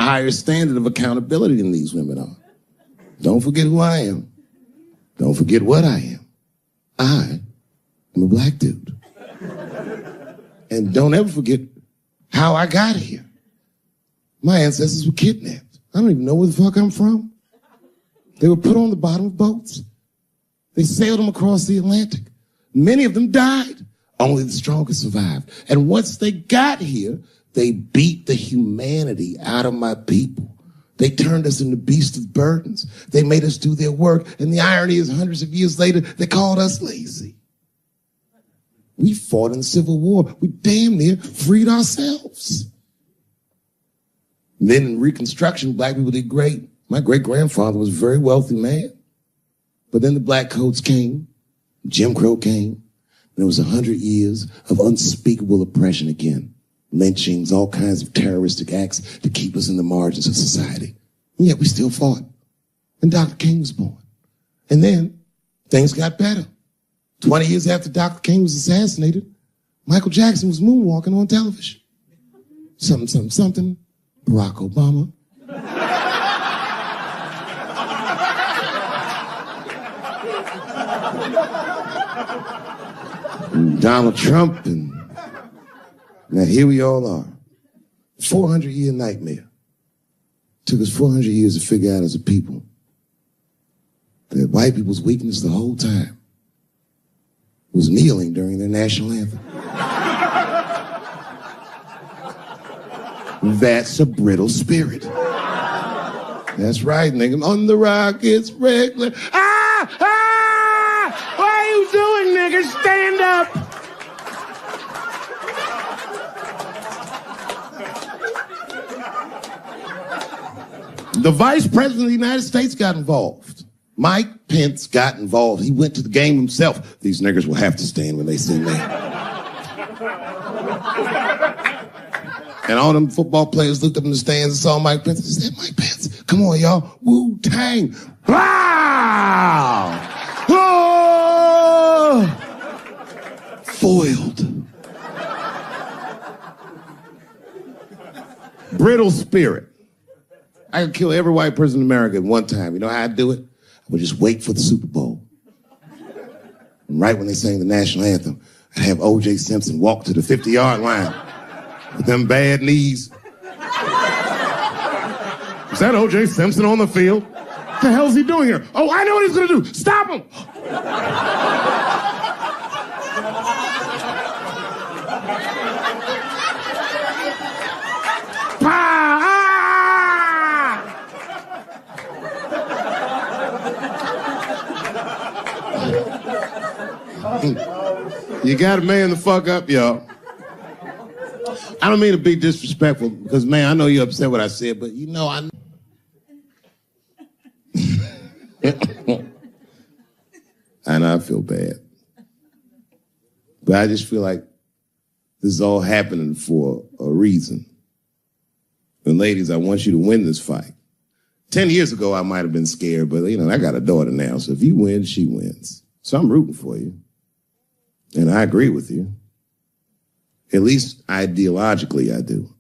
higher standard of accountability than these women are. Don't forget who I am. Don't forget what I am. I am a black dude. And don't ever forget how I got here. My ancestors were kidnapped. I don't even know where the fuck I'm from. They were put on the bottom of boats. They sailed them across the Atlantic. Many of them died. Only the strongest survived. And once they got here, they beat the humanity out of my people. They turned us into beasts of burdens. They made us do their work. And the irony is, hundreds of years later, they called us lazy. We fought in the Civil War. We damn near freed ourselves. And then in Reconstruction, black people did great. My great-grandfather was a very wealthy man. But then the black codes came, Jim Crow came, and there was 100 years of unspeakable oppression again. Lynchings, all kinds of terroristic acts to keep us in the margins of society. And yet we still fought. And Dr. King was born. And then things got better. 20 years after Dr. King was assassinated, Michael Jackson was moonwalking on television. Something, Barack Obama. And Donald Trump, and now here we all are. 400-year nightmare. Took us 400 years to figure out as a people that white people's weakness the whole time was kneeling during their national anthem. That's a brittle spirit. That's right, nigga. On the rock, it's regular. What are you doing, nigga? Stand up. The Vice President of the United States got involved. Mike Pence got involved. He went to the game himself. These niggers will have to stand when they see me. And all them football players looked up in the stands and saw Mike Pence and said, Mike Pence, come on, y'all. Wu-Tang. Wow! Oh! Foiled. Brittle spirit. I could kill every white person in America at one time. You know how I'd do it? I would just wait for the Super Bowl. And right when they sang the national anthem, I'd have O.J. Simpson walk to the 50-yard line with them bad knees. Is that O.J. Simpson on the field? What the hell is he doing here? Oh, I know what he's going to do. Stop him! You gotta man the fuck up, y'all. I don't mean to be disrespectful, because, man, I know you're upset what I said, but, you know, I know I feel bad. But I just feel like this is all happening for a reason. And ladies, I want you to win this fight. 10 years ago, I might have been scared, but, you know, I got a daughter now, so if you win, she wins. So I'm rooting for you. And I agree with you. At least ideologically, I do.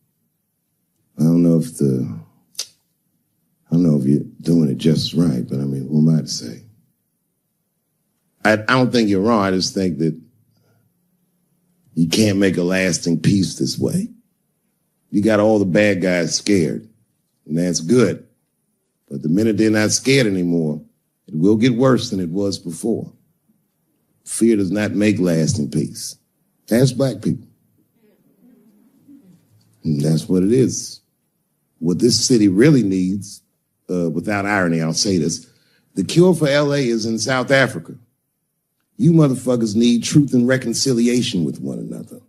I don't know if you're doing it just right, but I mean, who am I to say? I don't think you're wrong. I just think that you can't make a lasting peace this way. You got all the bad guys scared, and that's good. But the minute they're not scared anymore, it will get worse than it was before. Fear does not make lasting peace. Ask black people. And that's what it is. What this city really needs, without irony, I'll say this, the cure for LA is in South Africa. You motherfuckers need truth and reconciliation with one another.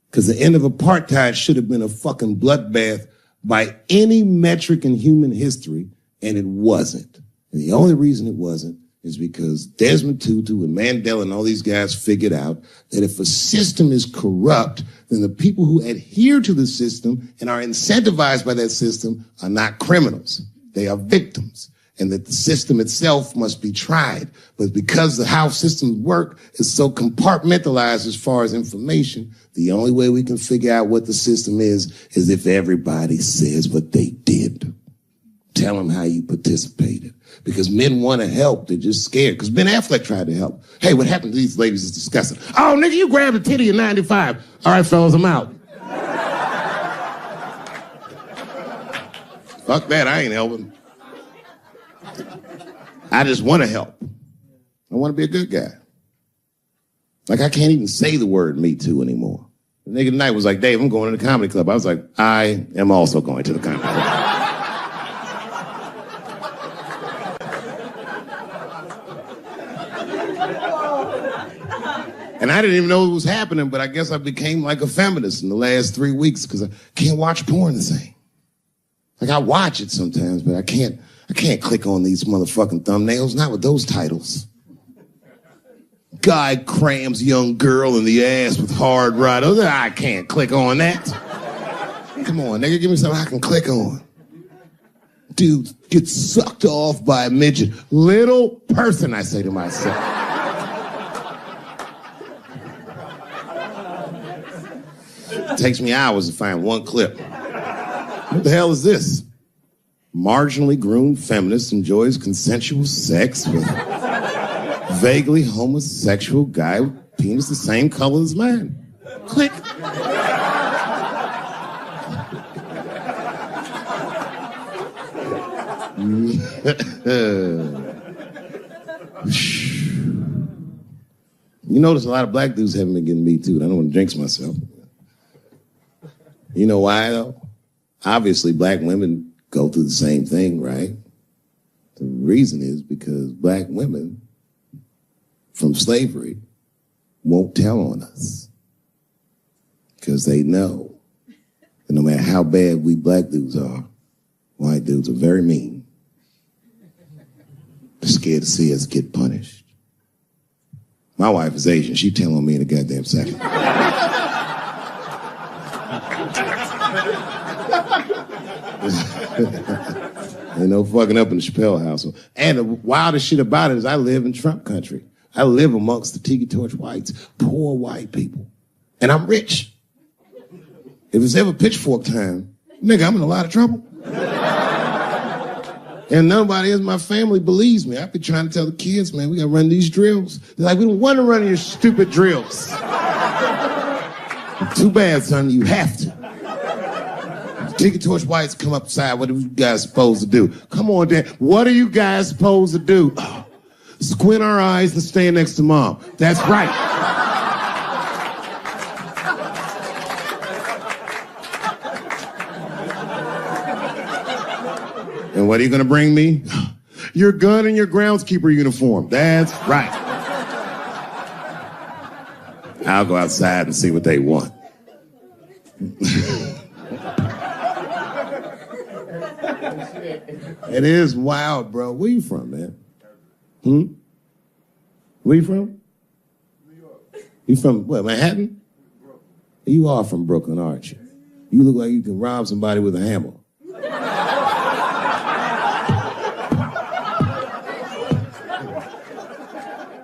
Because the end of apartheid should have been a fucking bloodbath by any metric in human history, and it wasn't. And the only reason it wasn't is because Desmond Tutu and Mandela and all these guys figured out that if a system is corrupt, then the people who adhere to the system and are incentivized by that system are not criminals. They are victims. and that the system itself must be tried. But because of how systems work is so compartmentalized as far as information, the only way we can figure out what the system is if everybody says what they did. Tell them how you participated. Because men want to help, they're just scared. Because Ben Affleck tried to help. Hey, what happened to these ladies is disgusting. Oh, nigga, you grabbed a titty in 95. All right, fellas, I'm out. Fuck that, I ain't helping. I just want to help. I want to be a good guy. Like, I can't even say the word Me Too anymore. The nigga tonight was like, Dave, I'm going to the comedy club. I was like, I am also going to the comedy club. And I didn't even know it was happening, but I guess I became like a feminist in the last 3 weeks because I can't watch porn the same. Like, I watch it sometimes, but I can't click on these motherfucking thumbnails, not with those titles. Guy crams young girl in the ass with hard right. I can't click on that. Come on, nigga, give me something I can click on. Dude gets sucked off by a midget. Little person, I say to myself. It takes me hours to find one clip. What the hell is this? Marginally groomed feminist enjoys consensual sex with vaguely homosexual guy with penis the same color as mine. Click. You notice a lot of black dudes haven't been getting Me Too. I don't want to jinx myself. You know why, though? Obviously, black women go through the same thing, right? The reason is because black women from slavery won't tell on us. Because they know that no matter how bad we black dudes are, white dudes are very mean. They're scared to see us get punished. My wife is Asian. She'd tell on me in a goddamn second. Ain't no fucking up in the Chappelle household. And the wildest shit about it is I live in Trump country. I live amongst the Tiki Torch whites, poor white people. And I'm rich. If it's ever pitchfork time, nigga, I'm in a lot of trouble. And nobody in my family believes me. I've been trying to tell the kids, man, we gotta run these drills. They're like, we don't want to run your stupid drills. Too bad, son, you have to. Tiki Torch whites come upside. What are you guys supposed to do? Come on, Dan. What are you guys supposed to do? Oh, squint our eyes and stand next to mom. That's right. And what are you going to bring me? Your gun and your groundskeeper uniform. That's right. I'll go outside and see what they want. It is wild, bro. Where you from, man? Where you from? New York. You from, what, Manhattan? Brooklyn. You are from Brooklyn, aren't you? You look like you can rob somebody with a hammer.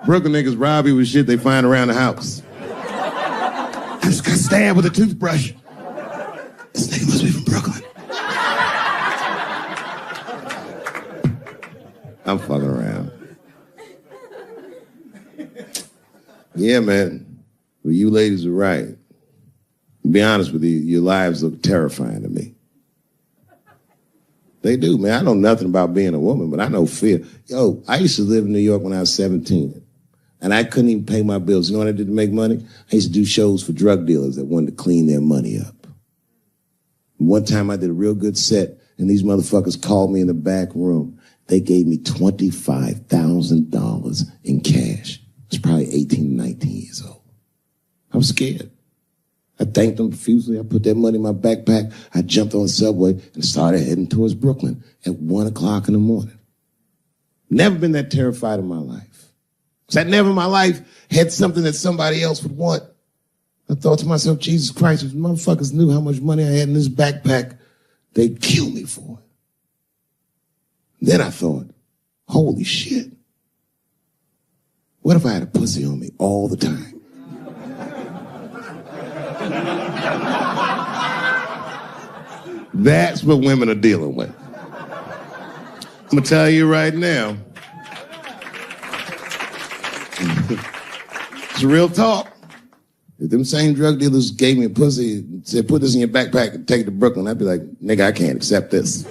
Brooklyn niggas rob you with shit they find around the house. I just got stabbed with a toothbrush. This nigga must be from Brooklyn. I'm fucking around. Yeah, man. Well, you ladies are right. To be honest with you, your lives look terrifying to me. They do, man. I know nothing about being a woman, but I know fear. Yo, I used to live in New York when I was 17, and I couldn't even pay my bills. You know what I did to make money? I used to do shows for drug dealers that wanted to clean their money up. One time I did a real good set, and these motherfuckers called me in the back room. They gave me $25,000 in cash. I was probably 18, 19 years old. I was scared. I thanked them profusely. I put that money in my backpack. I jumped on the subway and started heading towards Brooklyn at 1 o'clock in the morning. Never been that terrified in my life. Because I never in my life had something that somebody else would want. I thought to myself, Jesus Christ, if motherfuckers knew how much money I had in this backpack, they'd kill me for it. Then I thought, Holy shit. What if I had a pussy on me all the time? That's what women are dealing with. I'm gonna tell you right now. It's real talk. If them same drug dealers gave me a pussy and said, put this in your backpack and take it to Brooklyn, I'd be like, nigga, I can't accept this.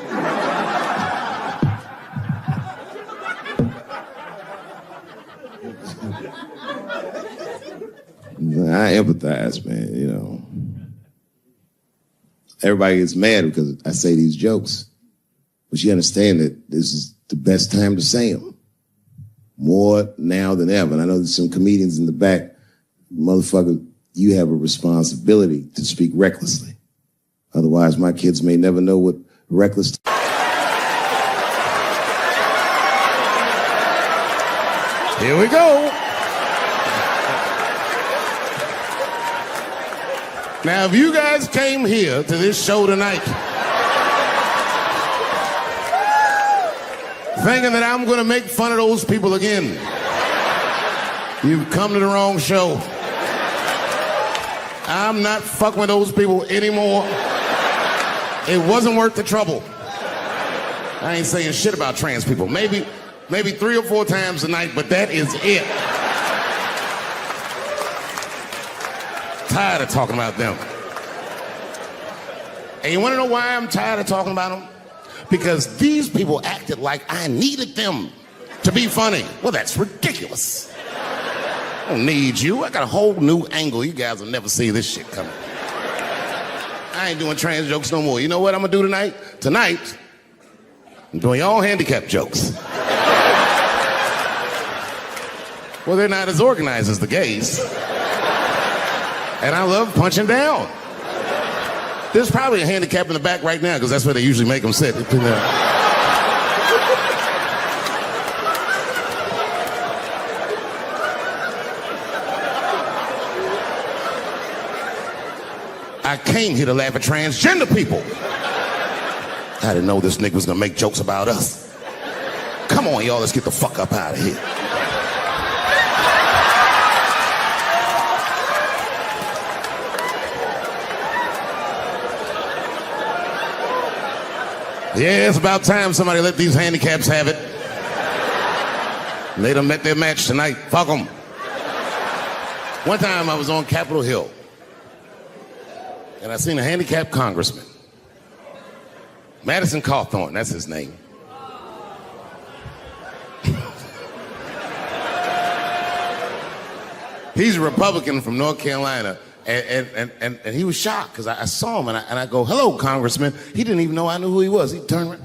I empathize, man, you know. Everybody gets mad because I say these jokes, but you understand that this is the best time to say them. More now than ever. And I know there's some comedians in the back. Motherfucker, you have a responsibility to speak recklessly. Otherwise, my kids may never know what reckless... Here we go. Now, if you guys came here to this show tonight thinking that I'm going to make fun of those people again, you've come to the wrong show. I'm not fucking with those people anymore. It wasn't worth the trouble. I ain't saying shit about trans people. Maybe 3 or 4 times a night, but that is it. Tired of talking about them. And you want to know why I'm tired of talking about them? Because these people acted like I needed them to be funny. Well, that's ridiculous. I don't need you. I got a whole new angle. You guys will never see this shit coming. I ain't doing trans jokes no more. You know what I'm going to do tonight? Tonight, I'm doing all handicap jokes. Well, they're not as organized as the gays. And I love punching down. There's probably a handicap in the back right now because that's where they usually make them sit. I came here to laugh at transgender people. I didn't know this nigga was gonna make jokes about us. Come on, y'all, let's get the fuck up out of here. Yeah, it's about time somebody let these handicaps have it. They done met their match tonight. Fuck them. One time I was on Capitol Hill, and I seen a handicapped congressman. Madison Cawthorn, that's his name. He's a Republican from North Carolina. And he was shocked because I saw him and I go, hello, Congressman. He didn't even know I knew who he was. He turned around.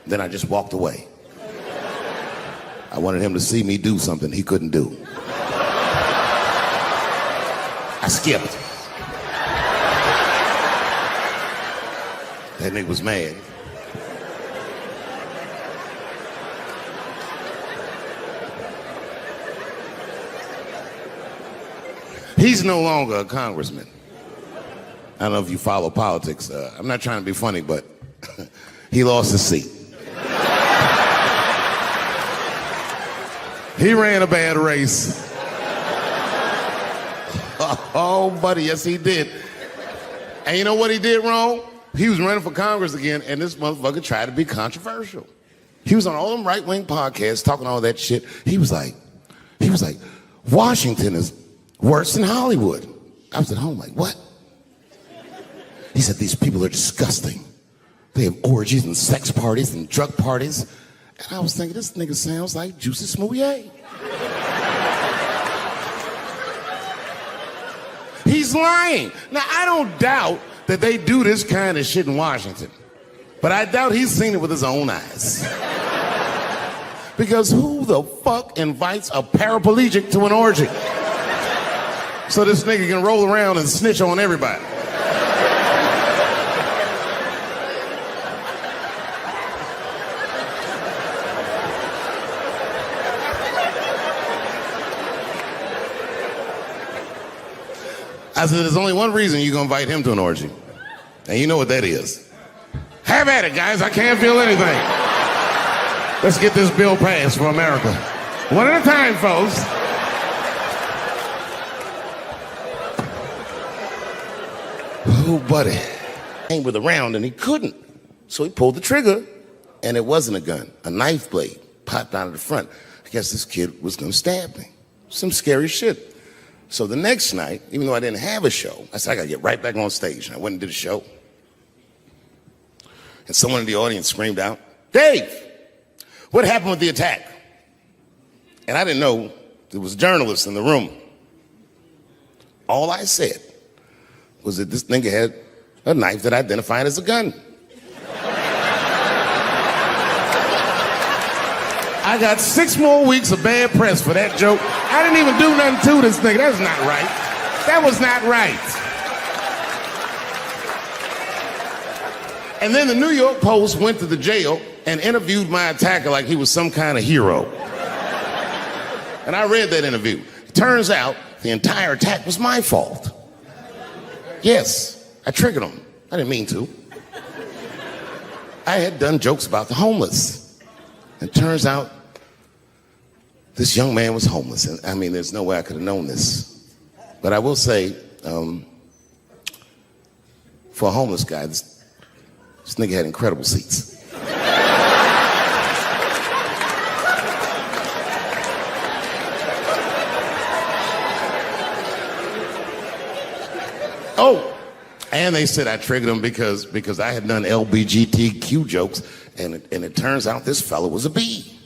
Then I just walked away. I wanted him to see me do something he couldn't do. I skipped. That nigga was mad. He's no longer a congressman. I don't know if you follow politics. I'm not trying to be funny, but he lost his seat. He ran a bad race. Oh, buddy, yes, he did. And you know what he did wrong? He was running for Congress again, and this motherfucker tried to be controversial. He was on all them right-wing podcasts talking all that shit. He was like, Washington is worse than Hollywood. I was at home like, what? He said, these people are disgusting. They have orgies and sex parties and drug parties. And I was thinking, this nigga sounds like Juicy Smouye. He's lying. Now, I don't doubt that they do this kind of shit in Washington. But I doubt he's seen it with his own eyes. Because who the fuck invites a paraplegic to an orgy? So this nigga can roll around and snitch on everybody. I said, there's only one reason you're gonna invite him to an orgy. And you know what that is. Have Have at it, guys. I can't feel anything. Let's get this bill passed for America. One at a time, folks. Oh, buddy. Came with a round and he couldn't. So he pulled the trigger and it wasn't a gun. A knife blade popped out of the front. I guess this kid was gonna stab me. Some scary shit. So the next night, even though I didn't have a show, I said, I gotta get right back on stage. And I went and did a show. And someone in the audience screamed out, Dave, what happened with the attack? And I didn't know there was journalists in the room. All I said was that this nigga had a knife that identified as a gun. I got 6 more weeks of bad press for that joke. I didn't even do nothing to this nigga. That's not right. That was not right. And then the New York Post went to the jail and interviewed my attacker like he was some kind of hero. And I read that interview. Turns out the entire attack was my fault. Yes, I triggered him. I didn't mean to. I had done jokes about the homeless. And turns out this young man was homeless. And I mean, there's no way I could have known this. But I will say, for a homeless guy, this nigga had incredible seats. Oh, and they said I triggered him because I had done LBGTQ jokes, and it turns out this fella was a B.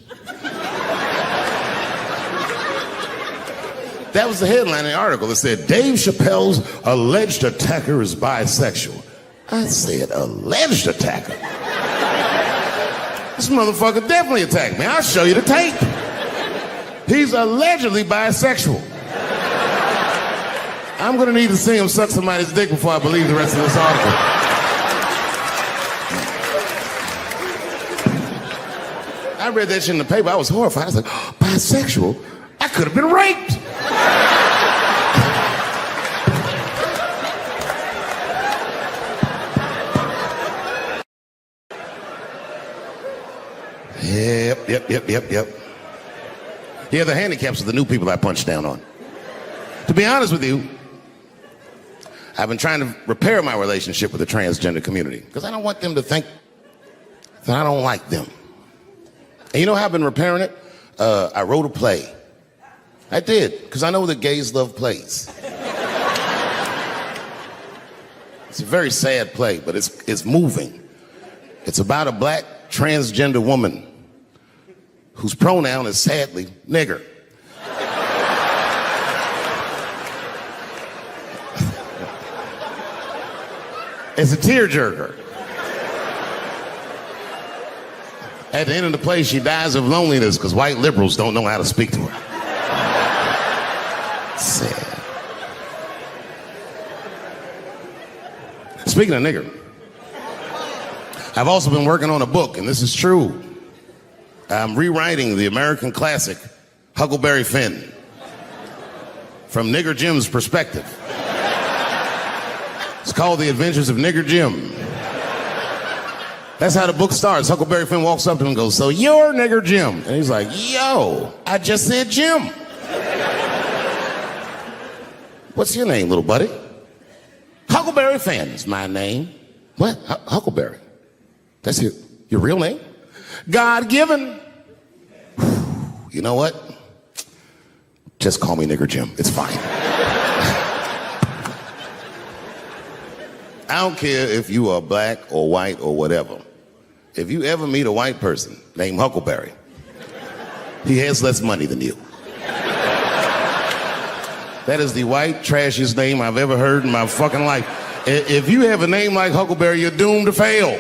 That was the headline in the article. It said, Dave Chappelle's alleged attacker is bisexual. I said, alleged attacker? This motherfucker definitely attacked me. I'll show you the tape. He's allegedly bisexual. I'm gonna need to see him suck somebody's dick before I believe the rest of this article. I read that shit in the paper. I was horrified. I was like, oh, bisexual? I could have been raped. Yep. Yeah, the handicaps are the new people I punch down on. To be honest with you, I've been trying to repair my relationship with the transgender community because I don't want them to think that I don't like them. And you know how I've been repairing it? I wrote a play. I did, because I know that gays love plays. It's a very sad play, but it's moving. It's about a black transgender woman whose pronoun is sadly nigger. It's a tearjerker. At the end of the play, she dies of loneliness because white liberals don't know how to speak to her. Sad. Speaking of nigger, I've also been working on a book, and this is true. I'm rewriting the American classic, Huckleberry Finn, from Nigger Jim's perspective. It's called The Adventures of Nigger Jim. That's how the book starts. Huckleberry Finn walks up to him and goes, so you're Nigger Jim. And he's like, yo, I just said Jim. What's your name, little buddy? Huckleberry Finn is my name. What? Huckleberry? That's your real name? God-given. You know what? Just call me Nigger Jim. It's fine. I don't care if you are black or white or whatever. If you ever meet a white person named Huckleberry, he has less money than you. That is the white, trashiest name I've ever heard in my fucking life. If you have a name like Huckleberry, you're doomed to fail.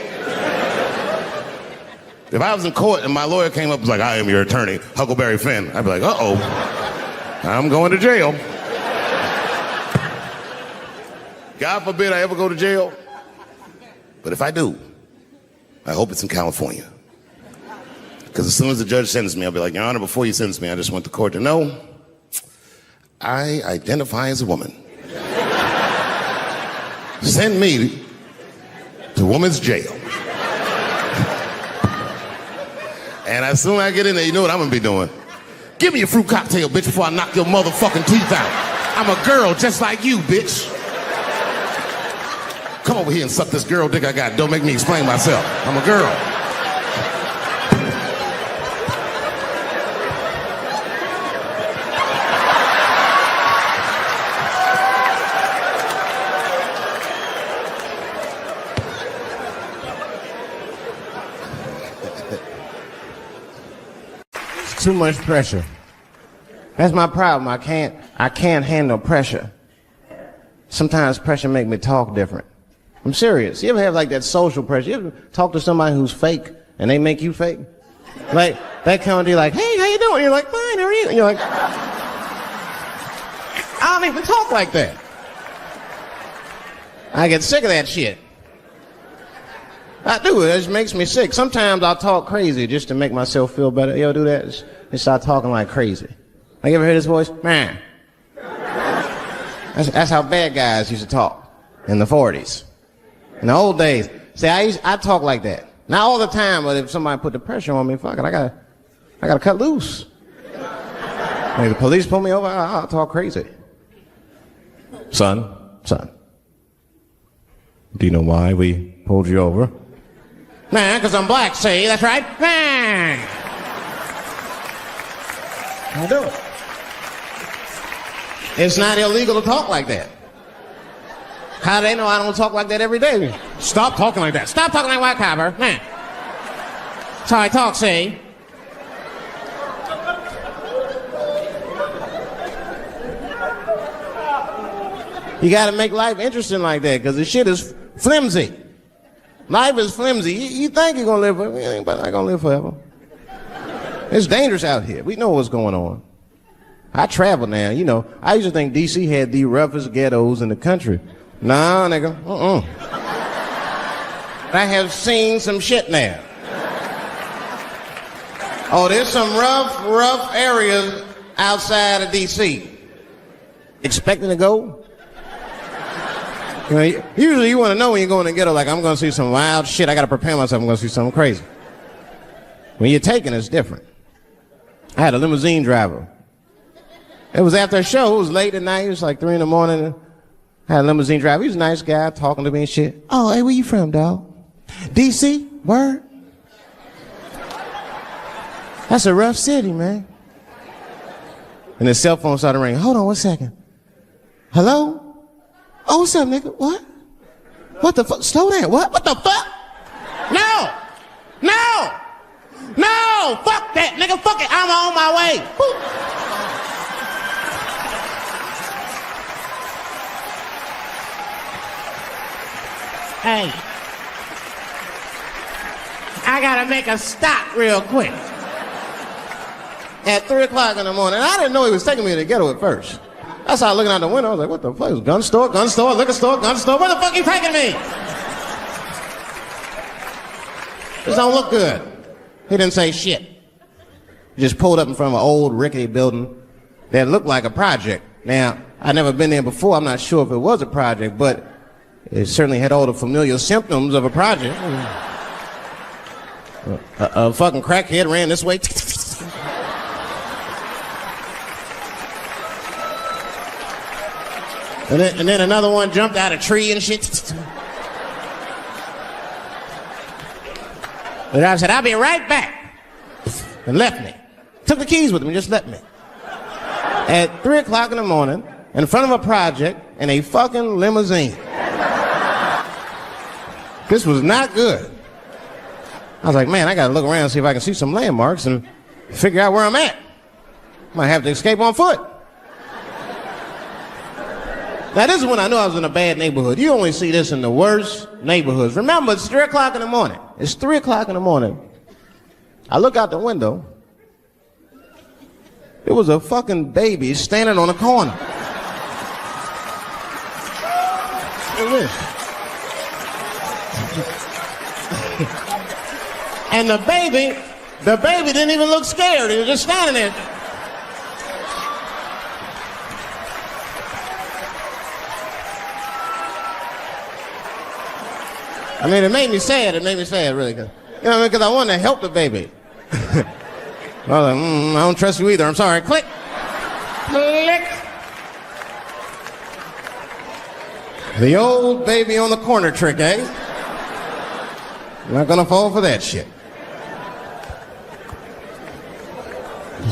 If I was in court and my lawyer came up and was like, I am your attorney, Huckleberry Finn, I'd be like, uh-oh, I'm going to jail. God forbid I ever go to jail. But if I do, I hope it's in California. Because as soon as the judge sentenced me, I'll be like, Your Honor, before you sentence me, I just went to court to know I identify as a woman. Send me to woman's jail. And as soon as I get in there, you know what I'm gonna be doing? Give me a fruit cocktail, bitch, before I knock your motherfucking teeth out. I'm a girl just like you, bitch. Come over here and suck this girl dick I got. Don't make me explain myself. I'm a girl. Too much pressure. That's my problem. I can't handle pressure. Sometimes pressure make me talk different. I'm serious. You ever have like that social pressure? You ever talk to somebody who's fake and they make you fake? Like, that come to you like, hey, how you doing? You're like, fine, how are you? And you're like, I don't even talk like that. I get sick of that shit. I do. It just makes me sick. Sometimes I'll talk crazy just to make myself feel better. You ever do that? Just start talking like crazy. Like, you ever hear this voice? Man. That's how bad guys used to talk in the 40s. In the old days. See, I talk like that. Not all the time, but if somebody put the pressure on me, fuck it, I gotta cut loose. Like, the police pull me over, I'll talk crazy. Son, do you know why we pulled you over? Nah, because I'm black, see, that's right. Nah. I'll do it. It's not illegal to talk like that. How do they know I don't talk like that every day? Stop talking like that. Stop talking like white copper. Nah. That's how I talk, see. You gotta make life interesting like that, because the shit is flimsy. Life is flimsy. You think you're gonna live forever, you ain't not gonna live forever. It's dangerous out here. We know what's going on. I travel now, you know. I used to think DC had the roughest ghettos in the country. Nah, nigga, I have seen some shit now. Oh, there's some rough areas outside of DC. Expecting to go? You know, usually you want to know when you're going to ghetto, like, I'm going to see some wild shit. I got to prepare myself. I'm going to see something crazy. When you're taking, it's different. I had a limousine driver. It was after a show. It was late at night. It was like 3 in the morning. I had a limousine driver. He was a nice guy talking to me and shit. Oh, hey, where you from, dog? DC? Word? That's a rough city, man. And his cell phone started ringing. Hold on 1 second. Hello? Oh, what's up, nigga? What? What the fuck? Slow down. What the fuck? No! Fuck that, nigga. Fuck it. I'm on my way. Woo. Hey. I gotta make a stop real quick. At 3 o'clock in the morning. I didn't know he was taking me to the ghetto at first. I started looking out the window. I was like, what the fuck? It was gun store, liquor store, gun store. Where the fuck are you taking me? This don't look good. He didn't say shit. He just pulled up in front of an old rickety building that looked like a project. Now, I'd never been there before. I'm not sure if it was a project, but it certainly had all the familiar symptoms of a project. A fucking crackhead ran this way. And then another one jumped out of a tree and shit. And I said, I'll be right back. And left me. Took the keys with him and just left me. At 3 o'clock in the morning, in front of a project, in a fucking limousine. This was not good. I was like, man, I gotta look around and see if I can see some landmarks and figure out where I'm at. Might have to escape on foot. Now, this is when I knew I was in a bad neighborhood. You only see this in the worst neighborhoods. Remember, it's 3 o'clock in the morning. It's 3 o'clock in the morning. I look out the window. There was a fucking baby standing on a corner. Look at this. And the baby didn't even look scared. He was just standing there. I mean, it made me sad. It made me sad, really. You know, because I wanted to help the baby. I was like, I don't trust you either. I'm sorry. Click. Click. The old baby on the corner trick, eh? Not gonna fall for that shit.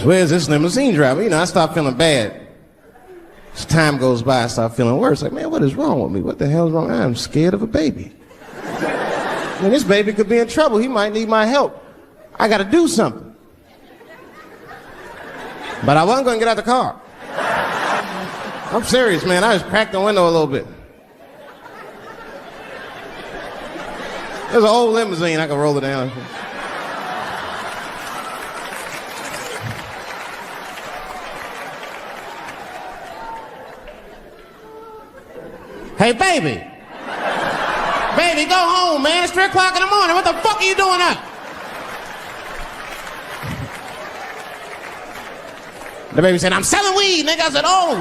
Where's this limousine driver? You know, I start feeling bad. As time goes by, I start feeling worse. Like, man, what is wrong with me? What the hell's wrong? I'm scared of a baby. Man, this baby could be in trouble. He might need my help. I gotta do something. But I wasn't gonna get out the car. I'm serious, man. I just cracked the window a little bit. There's an old limousine. I can roll it down. Hey, baby. Baby, go home, man. It's 3 o'clock in the morning. What the fuck are you doing up? The baby said, I'm selling weed, nigga. I said, oh.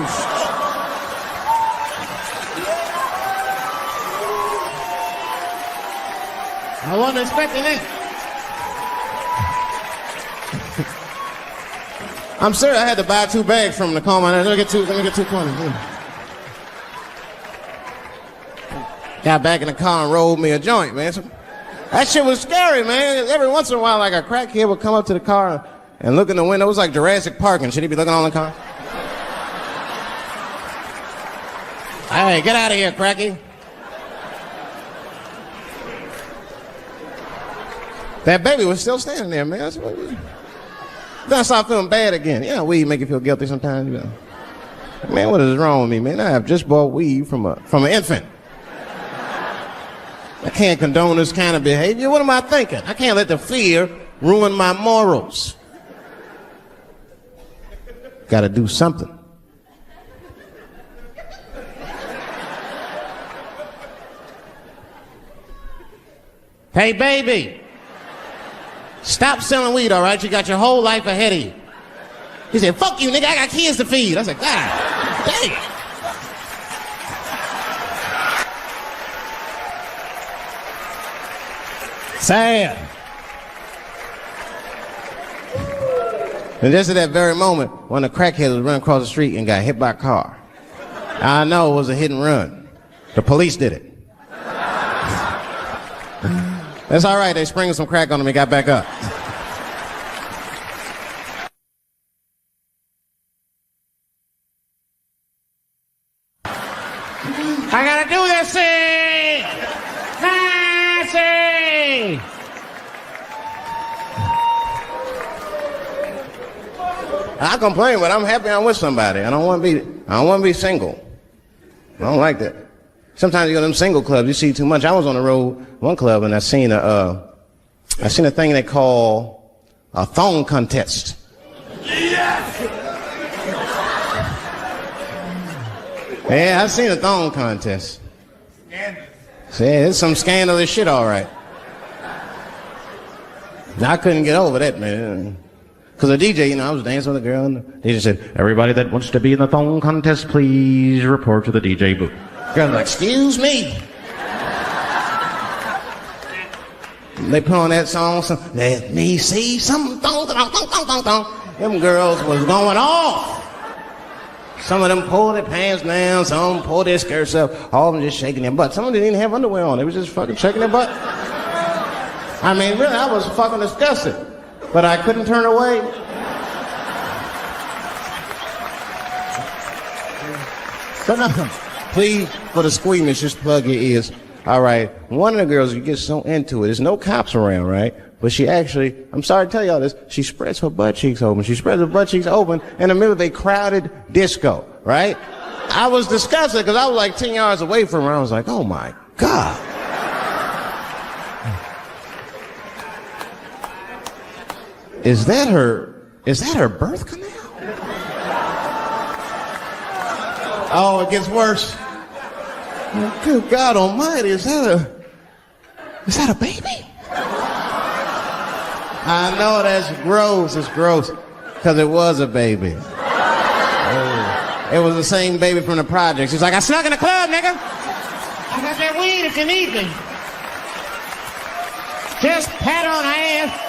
I wasn't expecting it. I'm serious. I had to buy 2 bags from him to calm my nerves. Let me get 2 corners. Got back in the car and rolled me a joint, man. So, that shit was scary, man. Every once in a while, like a crackhead would come up to the car and look in the window. It was like Jurassic Park and shit. He'd be looking on the car. Hey, get out of here, cracky. That baby was still standing there, man. Then I started feeling bad again. Yeah, weed make you feel guilty sometimes. You know. Man, what is wrong with me, man? I have just bought weed from an infant. I can't condone this kind of behavior. What am I thinking? I can't let the fear ruin my morals. Got to do something. Hey, baby. Stop selling weed, all right? You got your whole life ahead of you. He said, fuck you, nigga. I got kids to feed. I said, God damn. Sad. And just at that very moment, one of the crackheads was running across the street and got hit by a car. I know it was a hit and run. The police did it. That's all right. They sprinkled some crack on him and got back up. I gotta do this thing! Nancy! I complain, but I'm happy I'm with somebody. I don't want to be single. I don't like that. Sometimes you go to them single clubs, you see too much. I was on the road, one club, and I seen a thing they call a thong contest. Yes! Yeah, I seen a thong contest. See, it's some scandalous shit, all right. I couldn't get over that, man. Because the DJ, I was dancing with a girl, and the DJ said, everybody that wants to be in the thong contest, please report to the DJ booth. Girl was like, excuse me. They put on that song, let me see some thong, thong, thong, thong, thong, thong. Them girls was going off. Some of them pulled their pants down, some of them pulled their skirts up, all of them just shaking their butt. Some of them didn't even have underwear on, they was just fucking shaking their butt. I mean, really, I was fucking disgusted. But I couldn't turn away. So nothing. Please, for the squeamish, just plug your ears. All right, one of the girls, you get so into it, there's no cops around, right? But she actually, I'm sorry to tell y'all this, she spreads her butt cheeks open. She spreads her butt cheeks open in the middle of a crowded disco, right? I was disgusted because I was like 10 yards away from her. I was like, oh my God. Is that her birth canal? Oh, it gets worse. Good God Almighty, is that a baby? I know that's gross. It's gross because it was a baby. Oh, it was the same baby from the project. She's like, I snuck in the club, nigga. I got that weed if you need me. Just pat her on the ass.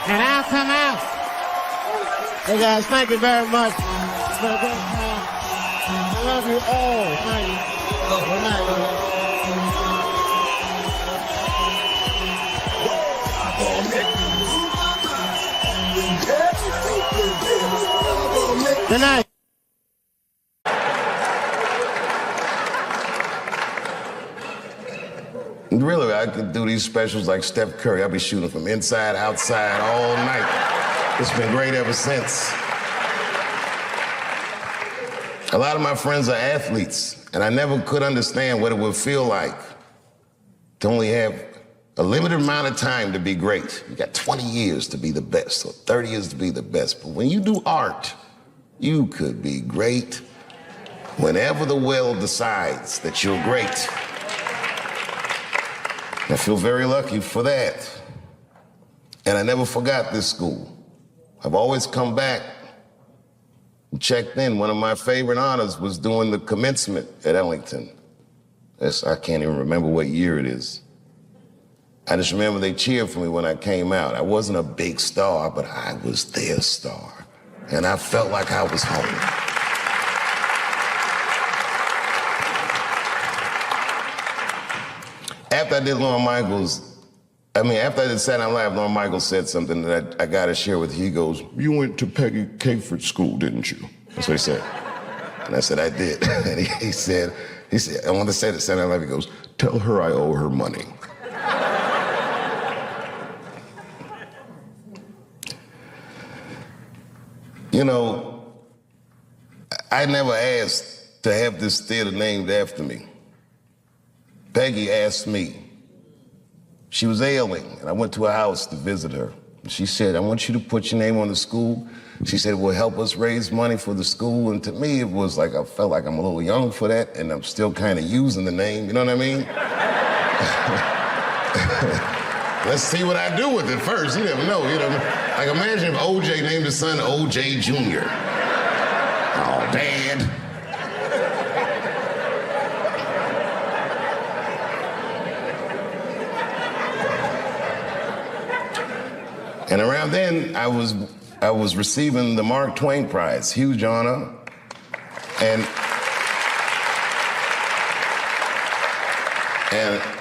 And I'll come out. Hey guys, thank you very much. I love you all. Thank you. Good night. Good night. Really, I could do these specials like Steph Curry. I'll be shooting from inside, outside, all night. It's been great ever since. A lot of my friends are athletes, and I never could understand what it would feel like to only have a limited amount of time to be great. You got 20 years to be the best, or 30 years to be the best. But when you do art, you could be great whenever the will decides that you're great. I feel very lucky for that. And I never forgot this school. I've always come back and checked in. One of my favorite honors was doing the commencement at Ellington. I can't even remember what year it is. I just remember they cheered for me when I came out. I wasn't a big star, but I was their star. And I felt like I was home. After I did Lorne Michaels, after I did Saturday Night Live, Lorne Michaels said something that I got to share with you. He goes, "You went to Peggy Capeford School, didn't you?" That's what he said. And I said, "I did." And he said, I want to say to Saturday Night Live, he goes, "Tell her I owe her money." You know, I never asked to have this theater named after me. Peggy asked me. She was ailing, and I went to her house to visit her. She said, "I want you to put your name on the school." She said, "It will help us raise money for the school." And to me, it was like, I felt like I'm a little young for that, and I'm still kind of using the name, you know what I mean? Let's see what I do with it first. You never know, you know. Like, imagine if OJ named his son OJ Jr. Oh, Dad. And around then, I was receiving the Mark Twain Prize, huge honor. And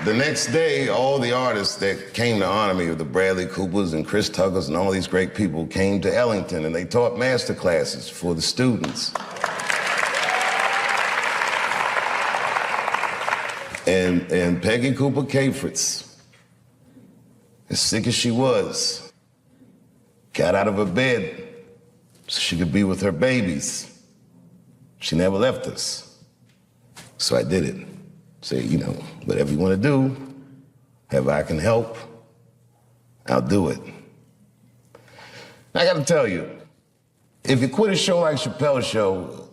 the next day, all the artists that came to honor me, the Bradley Coopers and Chris Tuckers and all these great people, came to Ellington, and they taught master classes for the students. And Peggy Cooper Capeford, as sick as she was, got out of her bed so she could be with her babies. She never left us. So I did it. Say, you know, whatever you want to do, however I can help, I'll do it. I got to tell you, if you quit a show like Chappelle's show,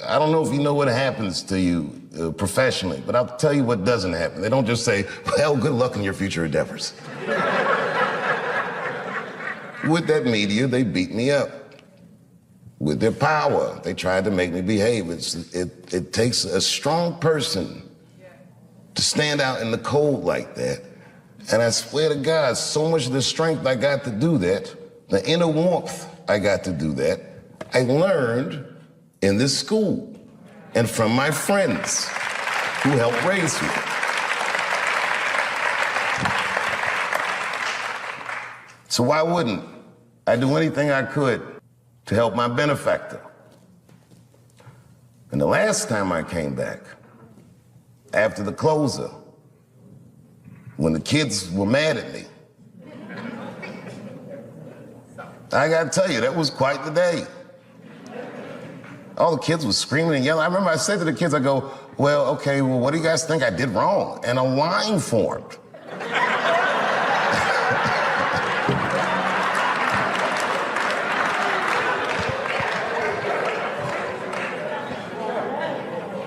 I don't know if you know what happens to you professionally, but I'll tell you what doesn't happen. They don't just say, "Well, good luck in your future endeavors." With that media, they beat me up. With their power, they tried to make me behave. It takes a strong person to stand out in the cold like that. And I swear to God, so much of the strength I got to do that, the inner warmth I got to do that, I learned in this school and from my friends who helped raise me. So why wouldn't I do anything I could to help my benefactor? And the last time I came back, after the closer, when the kids were mad at me, I gotta tell you, that was quite the day. All the kids were screaming and yelling. I remember I said to the kids, I go, "Well, okay, well, what do you guys think I did wrong?" And a line formed.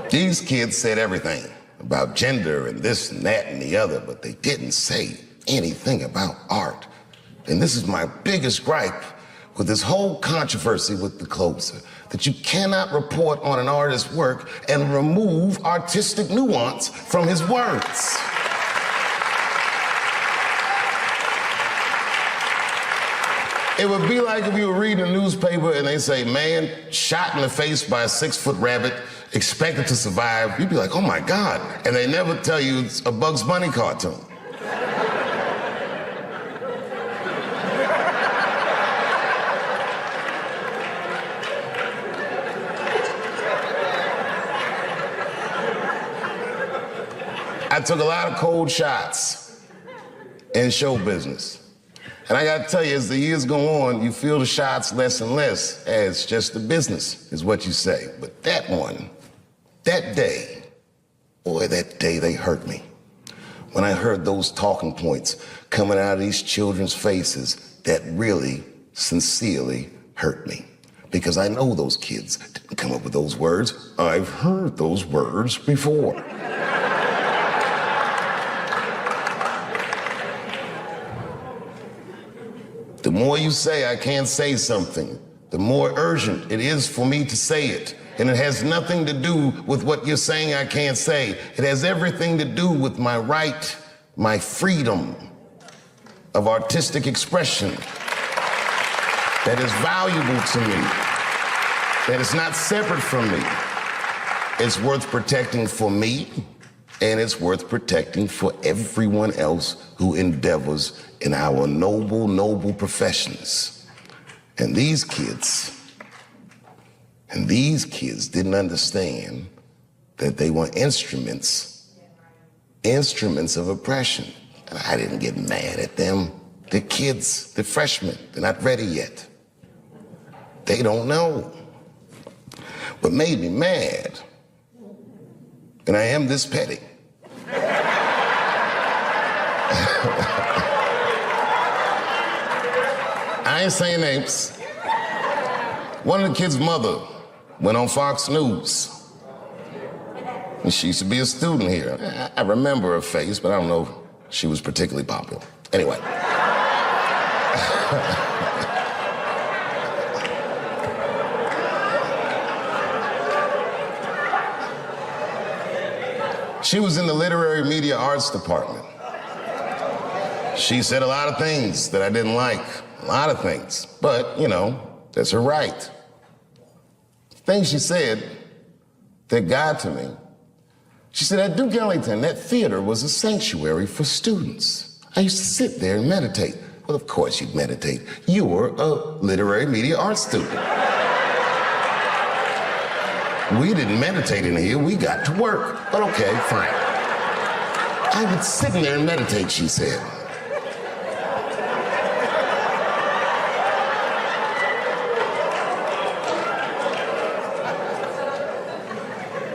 These kids said everything about gender and this and that and the other, but they didn't say anything about art. And this is my biggest gripe with this whole controversy with the closer, that you cannot report on an artist's work and remove artistic nuance from his words. It would be like if you were reading a newspaper and they say, man shot in the face by a 6-foot rabbit, expected to survive. You'd be like, oh my God. And they never tell you it's a Bugs Bunny cartoon. I took a lot of cold shots in show business. And I gotta tell you, as the years go on, you feel the shots less and less as just the business, is what you say. But that one, that day, boy, that day they hurt me. When I heard those talking points coming out of these children's faces, that really, sincerely hurt me. Because I know those kids didn't come up with those words. I've heard those words before. The more you say I can't say something, the more urgent it is for me to say it. And it has nothing to do with what you're saying I can't say. It has everything to do with my right, my freedom of artistic expression that is valuable to me, that is not separate from me. It's worth protecting for me, and it's worth protecting for everyone else who endeavors in our noble, noble professions. And these kids didn't understand that they were instruments of oppression. And I didn't get mad at them. The kids, the freshmen, they're not ready yet. They don't know. What made me mad, and I am this petty, I ain't saying names. One of the kids' mother went on Fox News. And she used to be a student here. I remember her face, but I don't know if she was particularly popular. Anyway. She was in the literary media arts department. She said a lot of things that I didn't like. A lot of things, but, you know, that's her right. Things she said that got to me. She said, at Duke Ellington, that theater was a sanctuary for students. I used to sit there and meditate. Well, of course you'd meditate. You were a literary media arts student. We didn't meditate in here, we got to work. But okay, fine. I would sit in there and meditate, she said.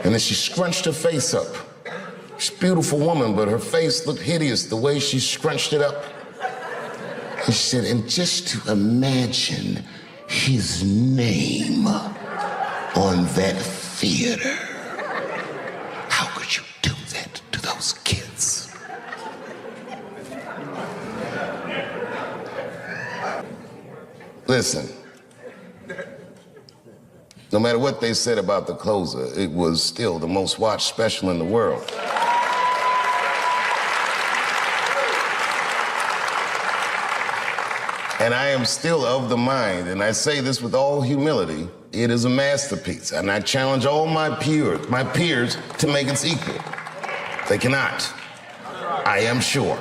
And then she scrunched her face up. She's a beautiful woman, but her face looked hideous the way she scrunched it up. And she said, and just to imagine his name on that theater. How could you do that to those kids? Listen. No matter what they said about the closer, it was still the most watched special in the world. And I am still of the mind, and I say this with all humility, it is a masterpiece. And I challenge all my peers to make its equal. They cannot. I am sure.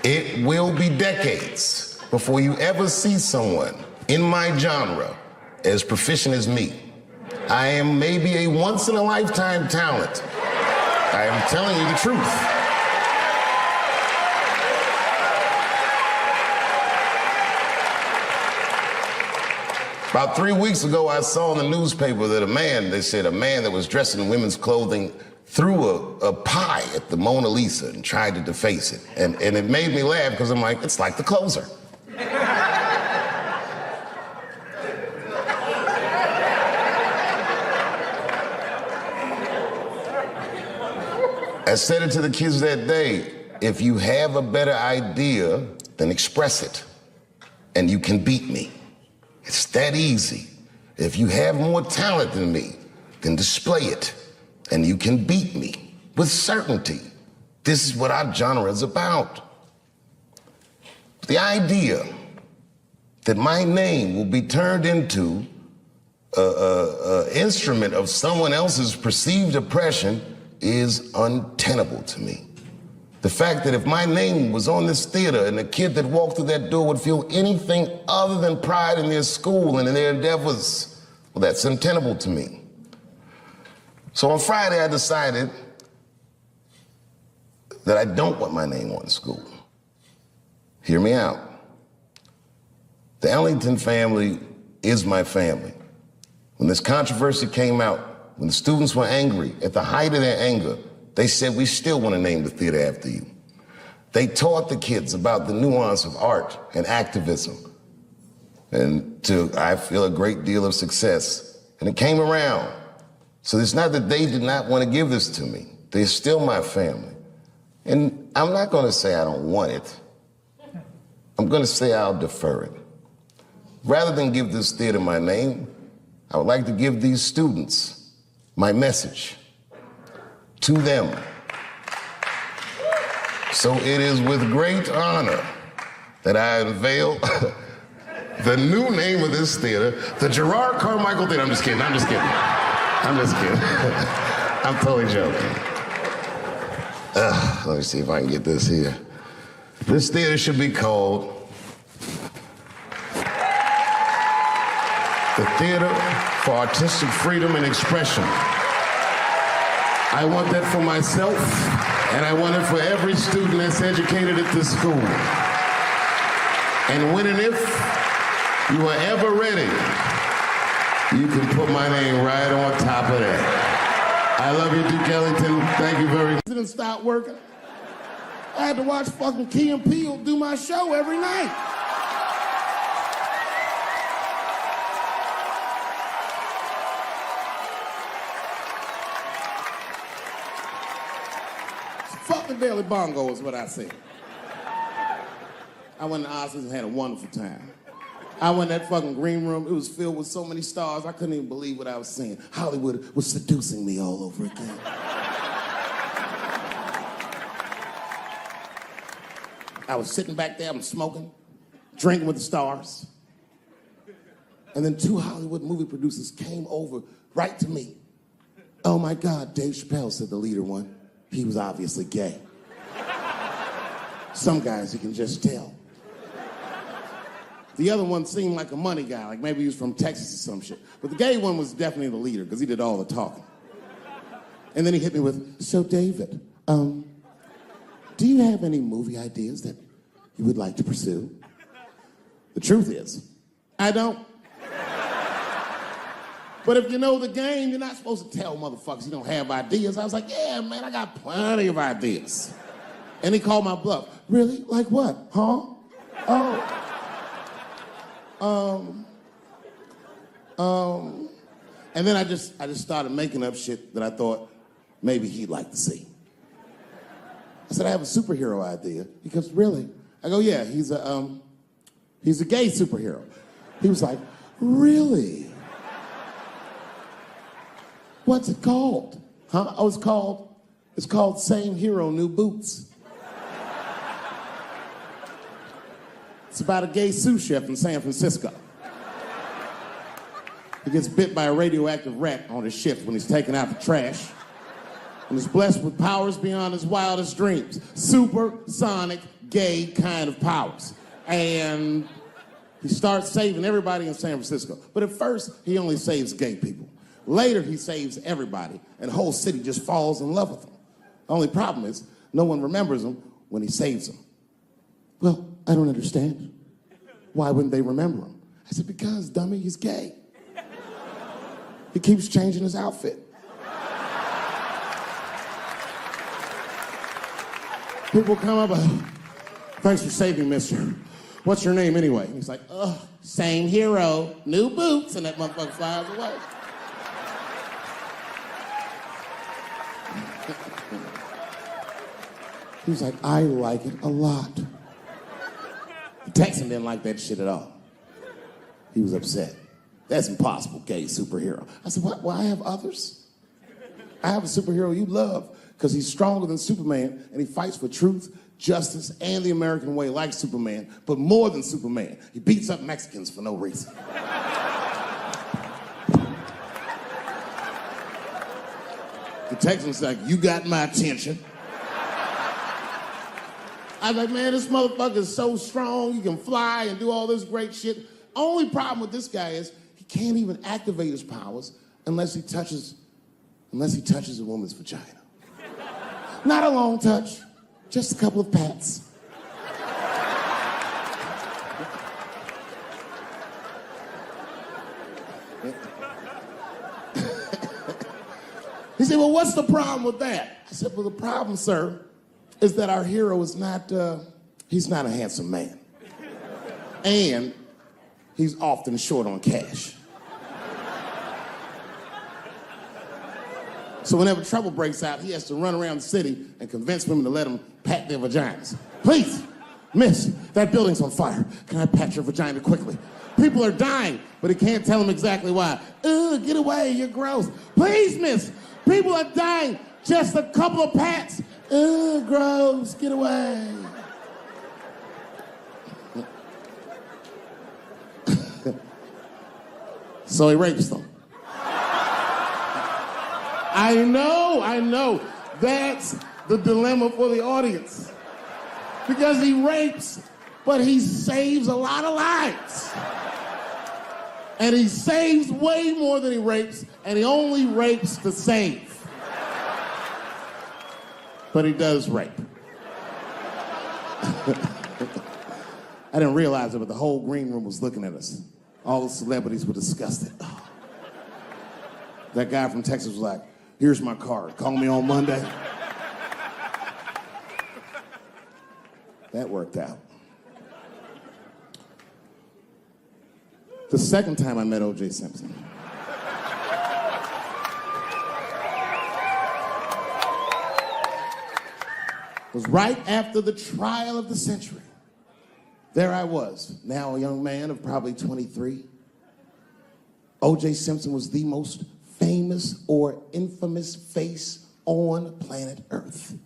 It will be decades before you ever see someone in my genre as proficient as me. I am maybe a once-in-a-lifetime talent. I am telling you the truth. About 3 weeks ago, I saw in the newspaper that they said a man that was dressed in women's clothing threw a pie at the Mona Lisa and tried to deface it. And it made me laugh because I'm like, it's like the closer. I said it to the kids that day, if you have a better idea, then express it, and you can beat me. It's that easy. If you have more talent than me, then display it, and you can beat me with certainty. This is what our genre is about. The idea that my name will be turned into an instrument of someone else's perceived oppression is untenable to me. The fact that if my name was on this theater and the kid that walked through that door would feel anything other than pride in their school and in their endeavors, well, that's untenable to me. So on Friday, I decided that I don't want my name on the school. Hear me out. The Ellington family is my family. When this controversy came out, when the students were angry, at the height of their anger, they said, we still want to name the theater after you. They taught the kids about the nuance of art and activism, and to, I feel, a great deal of success. And it came around. So it's not that they did not want to give this to me. They're still my family. And I'm not going to say I don't want it. I'm going to say I'll defer it. Rather than give this theater my name, I would like to give these students my message to them. So it is with great honor that I unveil the new name of this theater, the Gerard Carmichael Theater. I'm just kidding. I'm totally joking. Let me see if I can get this here. This theater should be called the Theater for Artistic Freedom and Expression. I want that for myself, and I want it for every student that's educated at this school. And when and if you are ever ready, you can put my name right on top of that. I love you, Duke Ellington. Thank you very much. It didn't stop working. I had to watch fucking Key and Peele do my show every night. Fuck the Daily Bongo is what I said. I went to Oscars and had a wonderful time. I went in that fucking green room. It was filled with so many stars, I couldn't even believe what I was seeing. Hollywood was seducing me all over again. I was sitting back there, I'm smoking, drinking with the stars. And then 2 Hollywood movie producers came over right to me. Oh my God, Dave Chappelle, said the leader one. He was obviously gay. Some guys you can just tell. The other one seemed like a money guy, like maybe he was from Texas or some shit. But the gay one was definitely the leader because he did all the talking. And then he hit me with, so David, do you have any movie ideas that you would like to pursue? The truth is, I don't. But if you know the game, you're not supposed to tell motherfuckers you don't have ideas. I was like, yeah, man, I got plenty of ideas. And he called my bluff. Really? Like what? Huh? Oh. And then I just started making up shit that I thought maybe he'd like to see. I said, I have a superhero idea. He goes, really? I go, yeah, he's a gay superhero. He was like, really? What's it called? Huh? Oh, it's called Same Hero, New Boots. It's about a gay sous chef in San Francisco. He gets bit by a radioactive rat on his shift when he's taking out the trash. And is blessed with powers beyond his wildest dreams. Supersonic, gay kind of powers. And he starts saving everybody in San Francisco. But at first, he only saves gay people. Later, he saves everybody, and the whole city just falls in love with him. The only problem is, no one remembers him when he saves them. Well, I don't understand. Why wouldn't they remember him? I said, because, dummy, he's gay. He keeps changing his outfit. People come up, thanks for saving, mister. What's your name anyway? And he's like, same hero, new boots, and that motherfucker flies away. He was like, I like it a lot. The Texan didn't like that shit at all. He was upset. That's impossible, gay superhero. I said, what? Well, I have others. I have a superhero you love because he's stronger than Superman and he fights for truth, justice, and the American way like Superman, but more than Superman. He beats up Mexicans for no reason. The Texan's like, you got my attention. I'm like, man, this motherfucker is so strong, he can fly and do all this great shit. Only problem with this guy is he can't even activate his powers unless he touches a woman's vagina. Not a long touch, just a couple of pats. He said, well, what's the problem with that? I said, well, the problem, sir, is that our hero is he's not a handsome man. And he's often short on cash. So whenever trouble breaks out, he has to run around the city and convince women to let him pat their vaginas. Please, miss, that building's on fire. Can I pat your vagina quickly? People are dying, but he can't tell them exactly why. Ugh, get away, you're gross. Please, miss, people are dying. Just a couple of pats. Ugh, gross, get away. So he rapes them. I know. That's the dilemma for the audience. Because he rapes, but he saves a lot of lives. And he saves way more than he rapes, and he only rapes to save. But he does rape. I didn't realize it, but the whole green room was looking at us. All the celebrities were disgusted. Oh. That guy from Texas was like, here's my card. Call me on Monday. That worked out. The second time I met O.J. Simpson. Was right after the trial of the century. There I was, now a young man of probably 23. O.J. Simpson was the most famous or infamous face on planet Earth.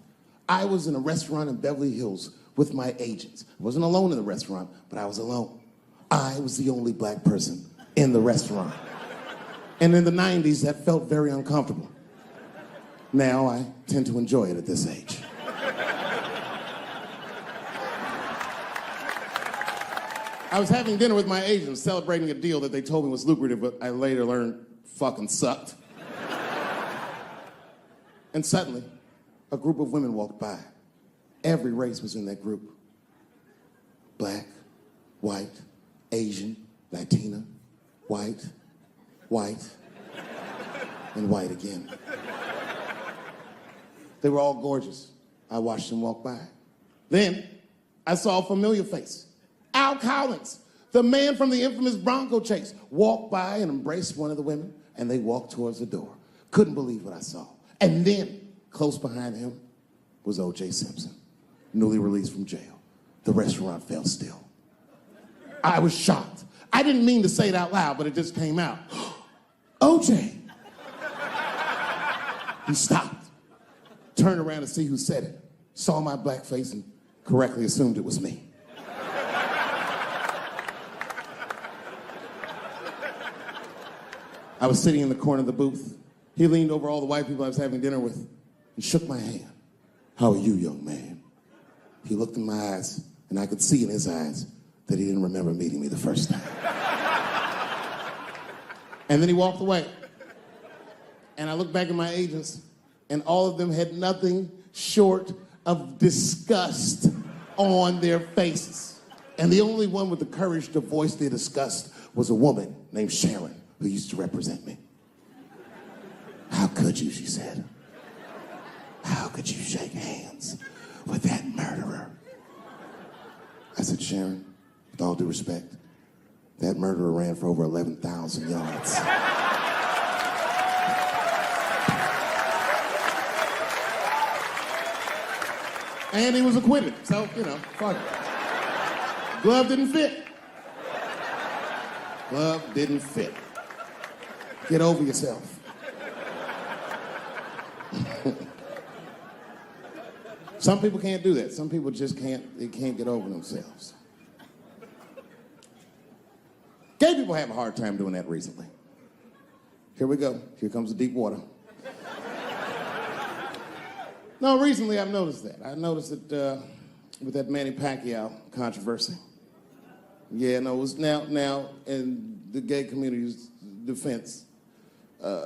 I was in a restaurant in Beverly Hills with my agents. I wasn't alone in the restaurant, but I was alone. I was the only black person in the restaurant. And in the 90s, that felt very uncomfortable. Now I tend to enjoy it at this age. I was having dinner with my agents, celebrating a deal that they told me was lucrative, but I later learned fucking sucked. And suddenly, a group of women walked by. Every race was in that group. Black, white, Asian, Latina, white, and white again. They were all gorgeous. I watched them walk by. Then, I saw a familiar face. Al Collins, the man from the infamous Bronco chase, walked by and embraced one of the women, and they walked towards the door. Couldn't believe what I saw. And then, close behind him, was O.J. Simpson, newly released from jail. The restaurant fell still. I was shocked. I didn't mean to say it out loud, but it just came out. O.J. He stopped, turned around to see who said it, saw my black face, and correctly assumed it was me. I was sitting in the corner of the booth. He leaned over all the white people I was having dinner with and shook my hand. How are you, young man? He looked in my eyes, and I could see in his eyes that he didn't remember meeting me the first time. And then he walked away. And I looked back at my agents, and all of them had nothing short of disgust on their faces. And the only one with the courage to voice their disgust was a woman named Sharon, who used to represent me. How could you, she said. How could you shake hands with that murderer? I said, Sharon, with all due respect, that murderer ran for over 11,000 yards. And he was acquitted, so, fuck it. Glove didn't fit. Glove didn't fit. Get over yourself. Some people can't do that. Some people just they can't get over themselves. Gay people have a hard time doing that recently. Here we go. Here comes the deep water. No, recently I've noticed that. I noticed it with that Manny Pacquiao controversy. Yeah, no, it was now in the gay community's defense,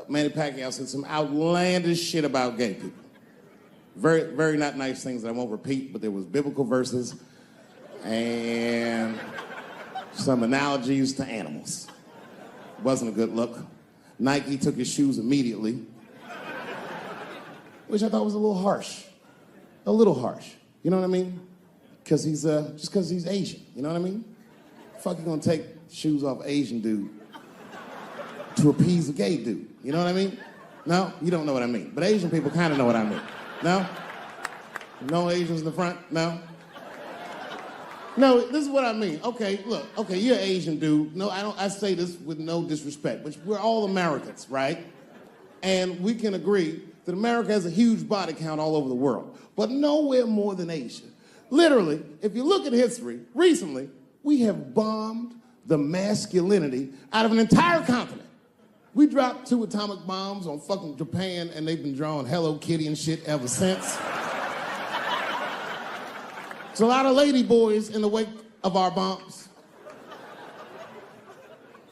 Manny Pacquiao said some outlandish shit about gay people. Very, very not nice things that I won't repeat, but there was biblical verses and some analogies to animals. Wasn't a good look. Nike took his shoes immediately, which I thought was a little harsh. A little harsh. You know what I mean? Because he's, just because he's Asian. You know what I mean? Fuck you gonna take shoes off Asian dude to appease a gay dude? You know what I mean? No? You don't know what I mean. But Asian people kind of know what I mean. No? No Asians in the front? No? No, this is what I mean. Okay, look, okay, you're an Asian dude. No, I say this with no disrespect, but we're all Americans, right? And we can agree that America has a huge body count all over the world, but nowhere more than Asia. Literally, if you look at history, recently, we have bombed the masculinity out of an entire continent. We dropped 2 atomic bombs on fucking Japan, and they've been drawing Hello Kitty and shit ever since. There's a lot of lady boys in the wake of our bombs.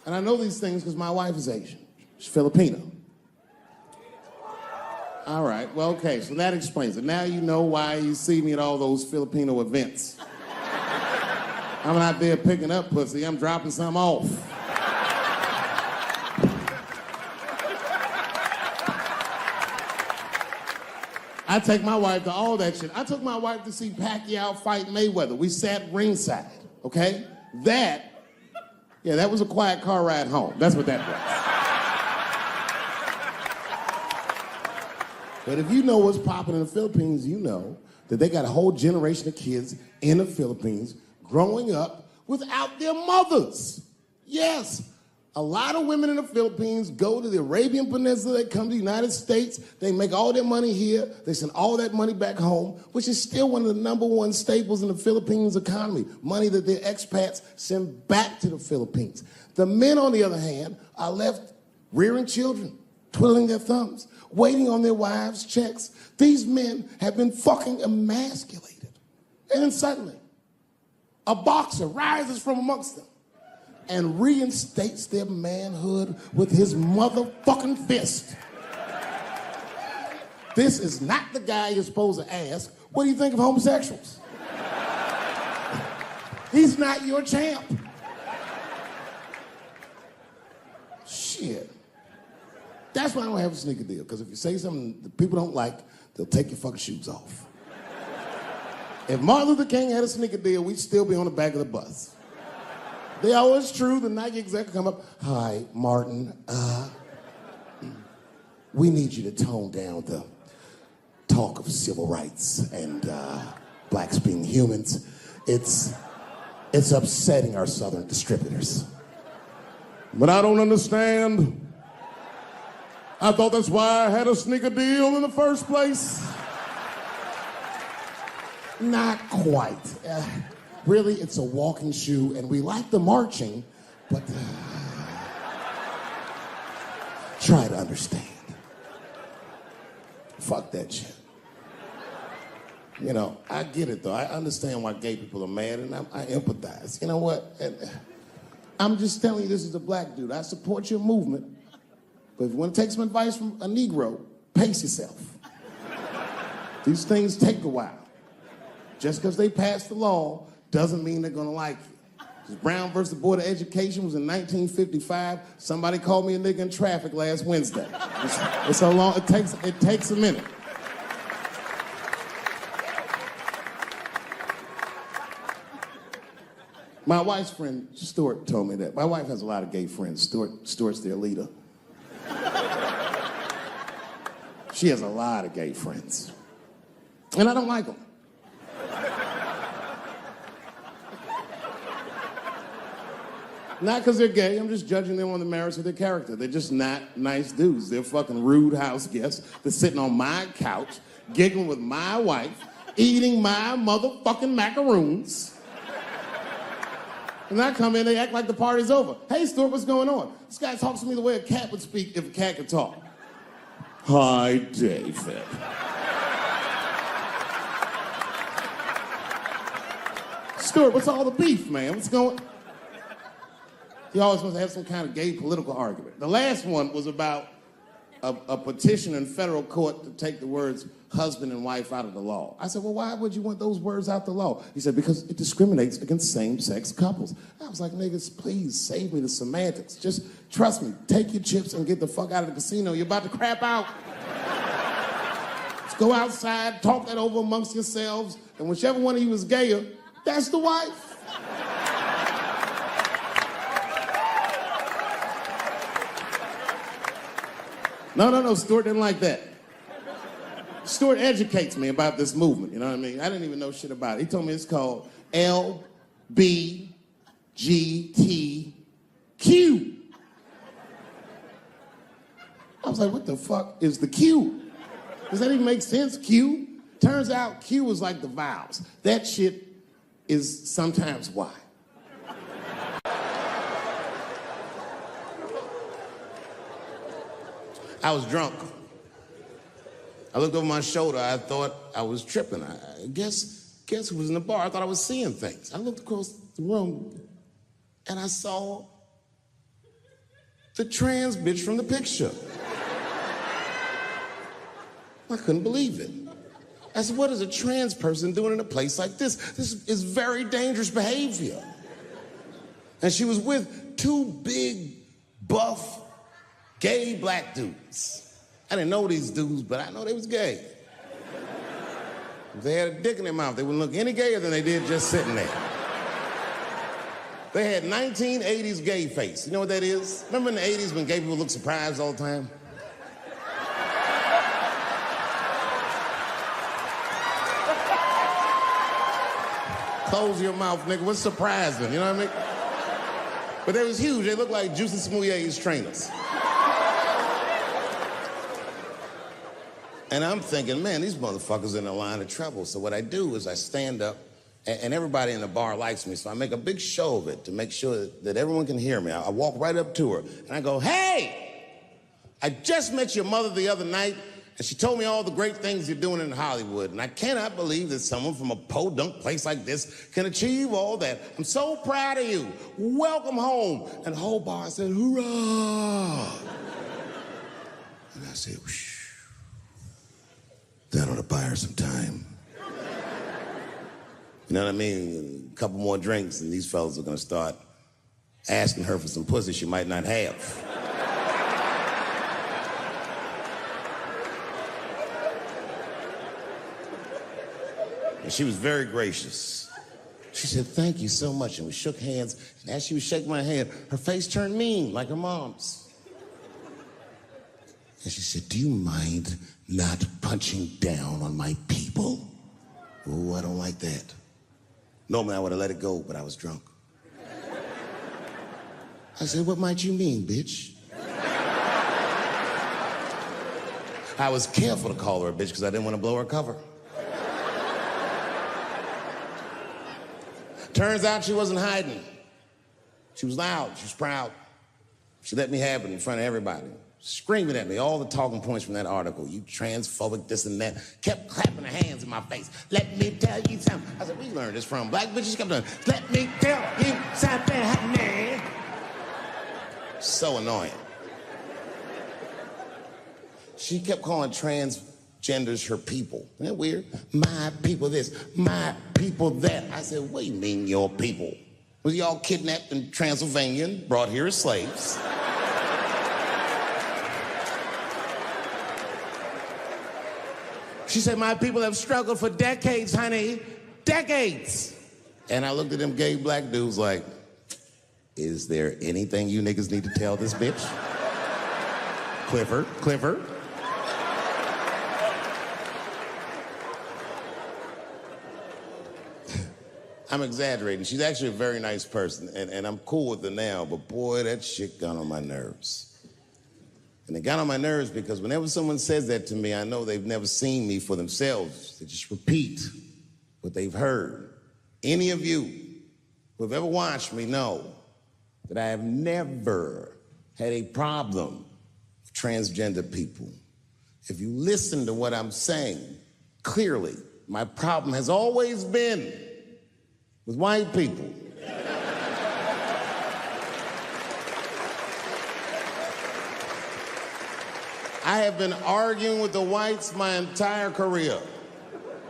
And I know these things because my wife is Asian. She's Filipino. All right, well, okay, so that explains it. Now you know why you see me at all those Filipino events. I'm not there picking up pussy, I'm dropping some off. I take my wife to all that shit. I took my wife to see Pacquiao fight Mayweather. We sat ringside, okay? That was a quiet car ride home. That's what that was. But if you know what's popping in the Philippines, you know that they got a whole generation of kids in the Philippines growing up without their mothers. Yes. A lot of women in the Philippines go to the Arabian Peninsula, they come to the United States, they make all their money here, they send all that money back home, which is still one of the #1 staples in the Philippines economy, money that their expats send back to the Philippines. The men, on the other hand, are left rearing children, twiddling their thumbs, waiting on their wives' checks. These men have been fucking emasculated. And then suddenly, a boxer rises from amongst them and reinstates their manhood with his motherfucking fist. This is not the guy you're supposed to ask, what do you think of homosexuals? He's not your champ. Shit. That's why I don't have a sneaker deal, because if you say something that people don't like, they'll take your fucking shoes off. If Martin Luther King had a sneaker deal, we'd still be on the back of the bus. They always true, the Nike exec come up, hi, Martin, we need you to tone down the talk of civil rights and blacks being humans. It's upsetting our southern distributors. But I don't understand. I thought that's why I had a sneaker deal in the first place. Not quite. Really, it's a walking shoe, and we like the marching, but try to understand. Fuck that shit. You know, I get it, though. I understand why gay people are mad, and I empathize. You know what? I'm just telling you, this is a black dude. I support your movement, but if you want to take some advice from a Negro, pace yourself. These things take a while. Just because they passed the law doesn't mean they're gonna like you. Brown versus the Board of Education was in 1955. Somebody called me a nigga in traffic last Wednesday. It's so long, it takes a minute. My wife's friend, Stuart, told me that. My wife has a lot of gay friends. Stuart's their leader. She has a lot of gay friends. And I don't like them. Not because they're gay, I'm just judging them on the merits of their character. They're just not nice dudes. They're fucking rude house guests. They're sitting on my couch, giggling with my wife, eating my motherfucking macaroons. And I come in, they act like the party's over. Hey, Stuart, what's going on? This guy talks to me the way a cat would speak if a cat could talk. Hi, David. Stuart, what's all the beef, man? What's going on? He always wants to have some kind of gay political argument. The last one was about a petition in federal court to take the words husband and wife out of the law. I said, well, why would you want those words out the law? He said, because it discriminates against same-sex couples. I was like, niggas, please save me the semantics. Just trust me, take your chips and get the fuck out of the casino. You're about to crap out. Let's go outside, talk that over amongst yourselves, and whichever one of you is gayer, that's the wife. No, Stuart didn't like that. Stuart educates me about this movement, you know what I mean? I didn't even know shit about it. He told me it's called LBGTQ. I was like, what the fuck is the Q? Does that even make sense, Q? Turns out Q was like the vowels. That shit is sometimes Y. I was drunk. I looked over my shoulder. I thought I was tripping. I guess who was in the bar? I thought I was seeing things. I looked across the room and I saw the trans bitch from the picture. I couldn't believe it. I said, what is a trans person doing in a place like this? This is very dangerous behavior. And she was with two big, buff, gay black dudes. I didn't know these dudes, but I know they was gay. If they had a dick in their mouth, they wouldn't look any gayer than they did just sitting there. They had 1980s gay face. You know what that is? Remember in the 80s when gay people looked surprised all the time? Close your mouth, nigga. What's surprising? You know what I mean? But they was huge. They looked like Juicy Smouye's trainers. And I'm thinking, man, these motherfuckers in a line of trouble. So what I do is I stand up, and everybody in the bar likes me, so I make a big show of it to make sure that everyone can hear me. I walk right up to her, and I go, hey, I just met your mother the other night, and she told me all the great things you're doing in Hollywood, and I cannot believe that someone from a podunk place like this can achieve all that. I'm so proud of you. Welcome home. And the whole bar said, hoorah. And I said, whoosh. That ought to buy her some time. You know what I mean? A couple more drinks and these fellas are gonna start asking her for some pussy she might not have. And she was very gracious. She said, thank you so much. And we shook hands. And as she was shaking my hand, her face turned mean like her mom's. And she said, do you mind not punching down on my people? Oh, I don't like that. Normally I would have let it go, but I was drunk. I said, what might you mean, bitch? I was careful to call her a bitch because I didn't want to blow her cover. Turns out she wasn't hiding. She was loud, she was proud. She let me have it in front of everybody. Screaming at me, all the talking points from that article. You transphobic, this and that. Kept clapping her hands in my face. Let me tell you something. I said, we learned this from black bitches. Kept doing, let me tell you something, honey. So annoying. She kept calling transgenders her people. Isn't that weird? My people this, my people that. I said, what do you mean your people? Was y'all kidnapped in Transylvania and brought here as slaves? She said, my people have struggled for decades, honey. Decades. And I looked at them gay black dudes like, is there anything you niggas need to tell this bitch? Clifford. I'm exaggerating. She's actually a very nice person, and I'm cool with her now, but boy, that shit got on my nerves. And it got on my nerves because whenever someone says that to me, I know they've never seen me for themselves. They just repeat what they've heard. Any of you who have ever watched me know that I have never had a problem with transgender people. If you listen to what I'm saying, clearly, my problem has always been with white people. I have been arguing with the whites my entire career.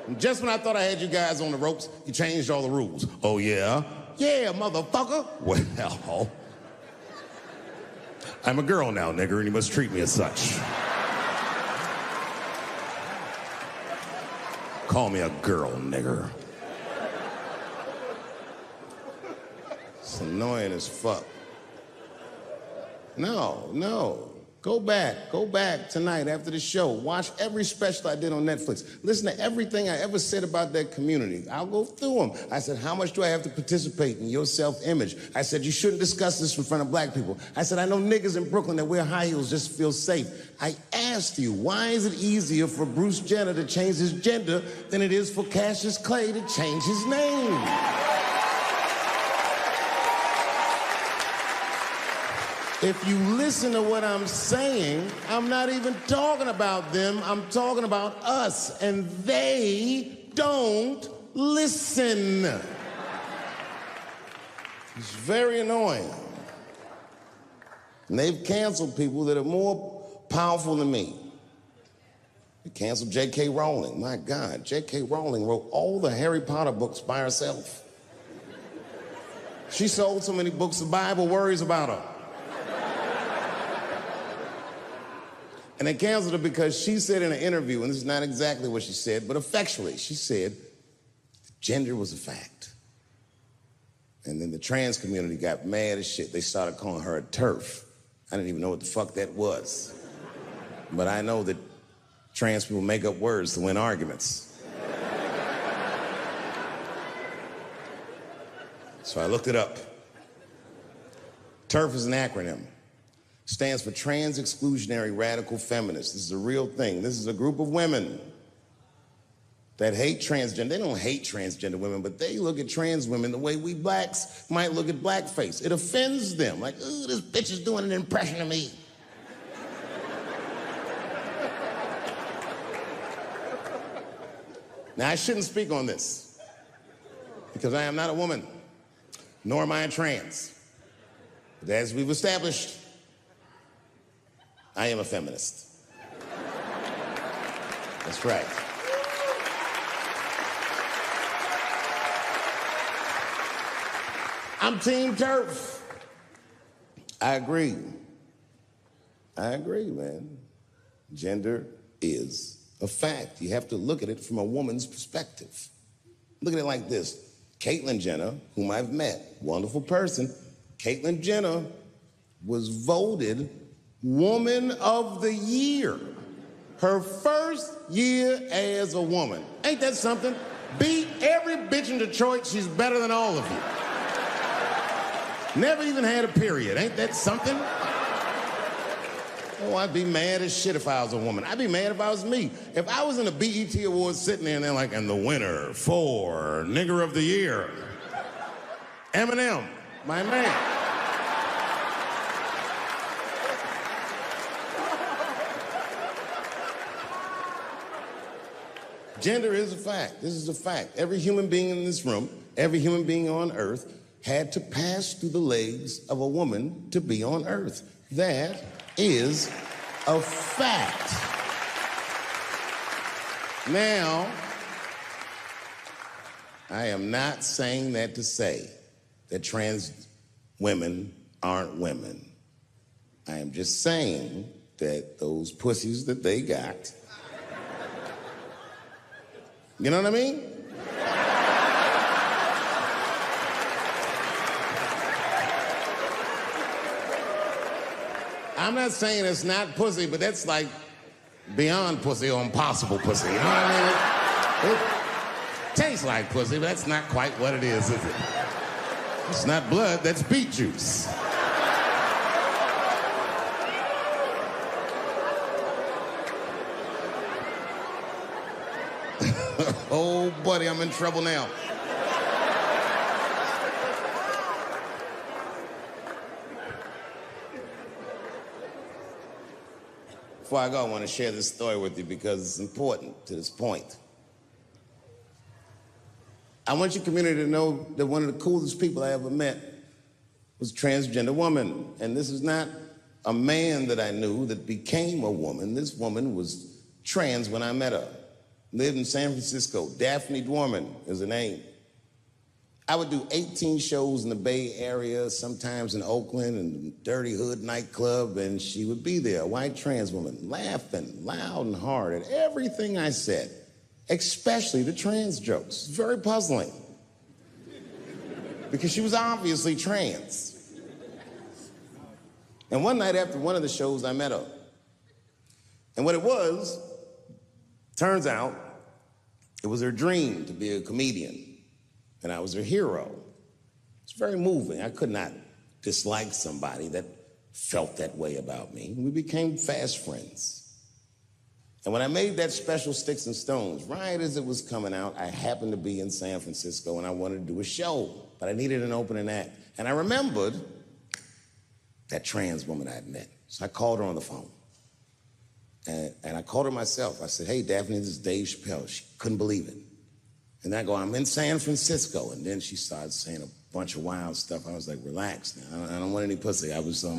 And just when I thought I had you guys on the ropes, you changed all the rules. Oh, yeah? Yeah, motherfucker. Well, I'm a girl now, nigger, and you must treat me as such. Call me a girl, nigger. It's annoying as fuck. No. Go back tonight after the show. Watch every special I did on Netflix. Listen to everything I ever said about that community. I'll go through them. I said, how much do I have to participate in your self-image? I said, you shouldn't discuss this in front of black people. I said, I know niggas in Brooklyn that wear high heels just to feel safe. I asked you, why is it easier for Bruce Jenner to change his gender than it is for Cassius Clay to change his name? If you listen to what I'm saying, I'm not even talking about them, I'm talking about us, and they don't listen. It's very annoying. And they've canceled people that are more powerful than me. They canceled J.K. Rowling. My God, J.K. Rowling wrote all the Harry Potter books by herself. She sold so many books, the Bible worries about her. And they canceled her because she said in an interview, and this is not exactly what she said, but effectually, she said gender was a fact. And then the trans community got mad as shit. They started calling her a TERF. I didn't even know what the fuck that was. But I know that trans people make up words to win arguments. So I looked it up. TERF is an acronym. Stands for Trans Exclusionary Radical Feminists. This is a real thing. This is a group of women that hate transgender. They don't hate transgender women, but they look at trans women the way we blacks might look at blackface. It offends them. Like, ooh, this bitch is doing an impression of me. Now, I shouldn't speak on this because I am not a woman, nor am I a trans. But as we've established, I am a feminist. That's right. I'm Team TERF. I agree, man. Gender is a fact. You have to look at it from a woman's perspective. Look at it like this. Caitlyn Jenner, whom I've met, wonderful person, Caitlyn Jenner was voted Woman of the Year. Her first year as a woman. Ain't that something? Beat every bitch in Detroit. She's better than all of you. Never even had a period. Ain't that something? Oh, I'd be mad as shit if I was a woman. I'd be mad if I was me. If I was in a BET Awards sitting there and they're like, and the winner for Nigger of the Year, Eminem, my man. Gender is a fact. This is a fact. Every human being in this room, every human being on earth had to pass through the legs of a woman to be on earth. That is a fact. Now, I am not saying that to say that trans women aren't women. I am just saying that those pussies that they got, you know what I mean? I'm not saying it's not pussy, but that's like beyond pussy or impossible pussy. You know what I mean? It tastes like pussy, but that's not quite what it is it? It's not blood, that's beet juice. Oh, buddy, I'm in trouble now. Before I go, I want to share this story with you because it's important to this point. I want your community to know that one of the coolest people I ever met was a transgender woman. And this is not a man that I knew that became a woman. This woman was trans when I met her. Lived in San Francisco. Daphne Dorman is her name. I would do 18 shows in the Bay Area, sometimes in Oakland and Dirty Hood nightclub, and she would be there, a white trans woman, laughing loud and hard at everything I said, especially the trans jokes. Very puzzling. Because she was obviously trans. And one night after one of the shows, I met her. And what it was, turns out, it was her dream to be a comedian. And I was her hero. It's very moving. I could not dislike somebody that felt that way about me. We became fast friends. And when I made that special Sticks and Stones, right as it was coming out, I happened to be in San Francisco and I wanted to do a show, but I needed an opening act. And I remembered that trans woman I had met. So I called her on the phone. And I called her myself. I said, "Hey, Daphne, this is Dave Chappelle." She couldn't believe it. And I go, "I'm in San Francisco." And then she started saying a bunch of wild stuff. I was like, "Relax now. I don't want any pussy." I was, I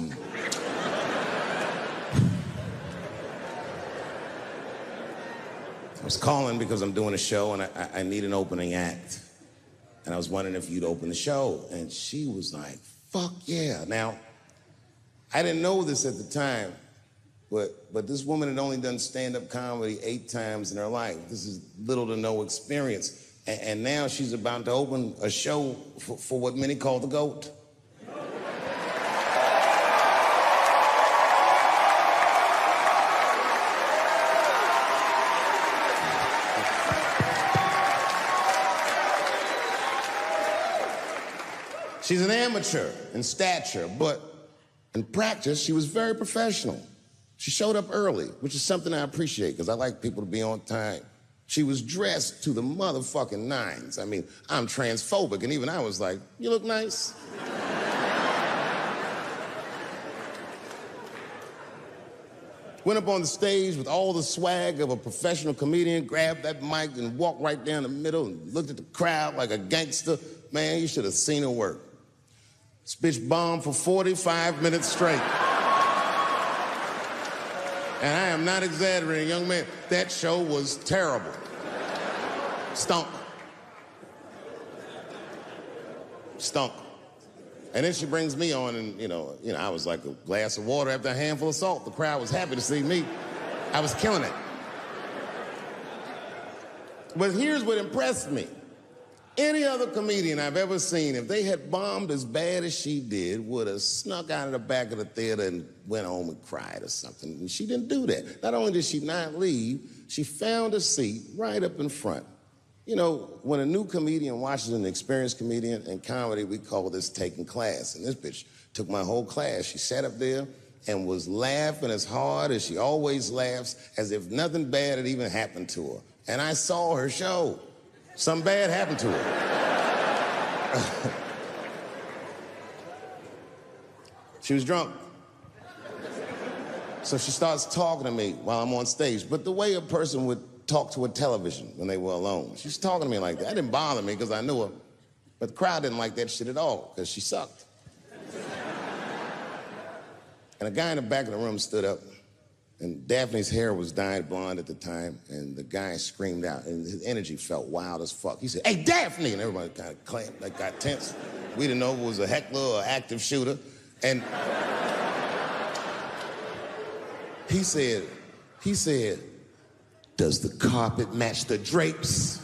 was calling because I'm doing a show and I need an opening act. And I was wondering if you'd open the show. And she was like, "Fuck yeah." Now, I didn't know this at the time, but this woman had only done stand-up comedy 8 times in her life. This is little to no experience. And now she's about to open a show for what many call the GOAT. She's an amateur in stature, but in practice, she was very professional. She showed up early, which is something I appreciate because I like people to be on time. She was dressed to the motherfucking nines. I mean, I'm transphobic, and even I was like, "You look nice." Went up on the stage with all the swag of a professional comedian, grabbed that mic and walked right down the middle and looked at the crowd like a gangster. Man, you should have seen her work. This bitch bombed for 45 minutes straight. And I am not exaggerating, young man. That show was terrible. Stunk. Stunk. And then she brings me on, and you know, I was like a glass of water after a handful of salt. The crowd was happy to see me. I was killing it. But here's what impressed me. Any other comedian I've ever seen, if they had bombed as bad as she did, would have snuck out of the back of the theater and went home and cried or something. And she didn't do that. Not only did she not leave, she found a seat right up in front. You know, when a new comedian watches an experienced comedian in comedy, we call this taking class. And this bitch took my whole class. She sat up there and was laughing as hard as she always laughs, as if nothing bad had even happened to her. And I saw her show. Something bad happened to her. She was drunk. So she starts talking to me while I'm on stage, but the way a person would talk to a television when they were alone. She's talking to me like that. That didn't bother me because I knew her, but the crowd didn't like that shit at all because she sucked. And a guy in the back of the room stood up, and Daphne's hair was dyed blonde at the time, and the guy screamed out, and his energy felt wild as fuck. He said, "Hey, Daphne!" And everybody kind of clamped, like got tense. We didn't know if it was a heckler or active shooter. And he said, "Does the carpet match the drapes?"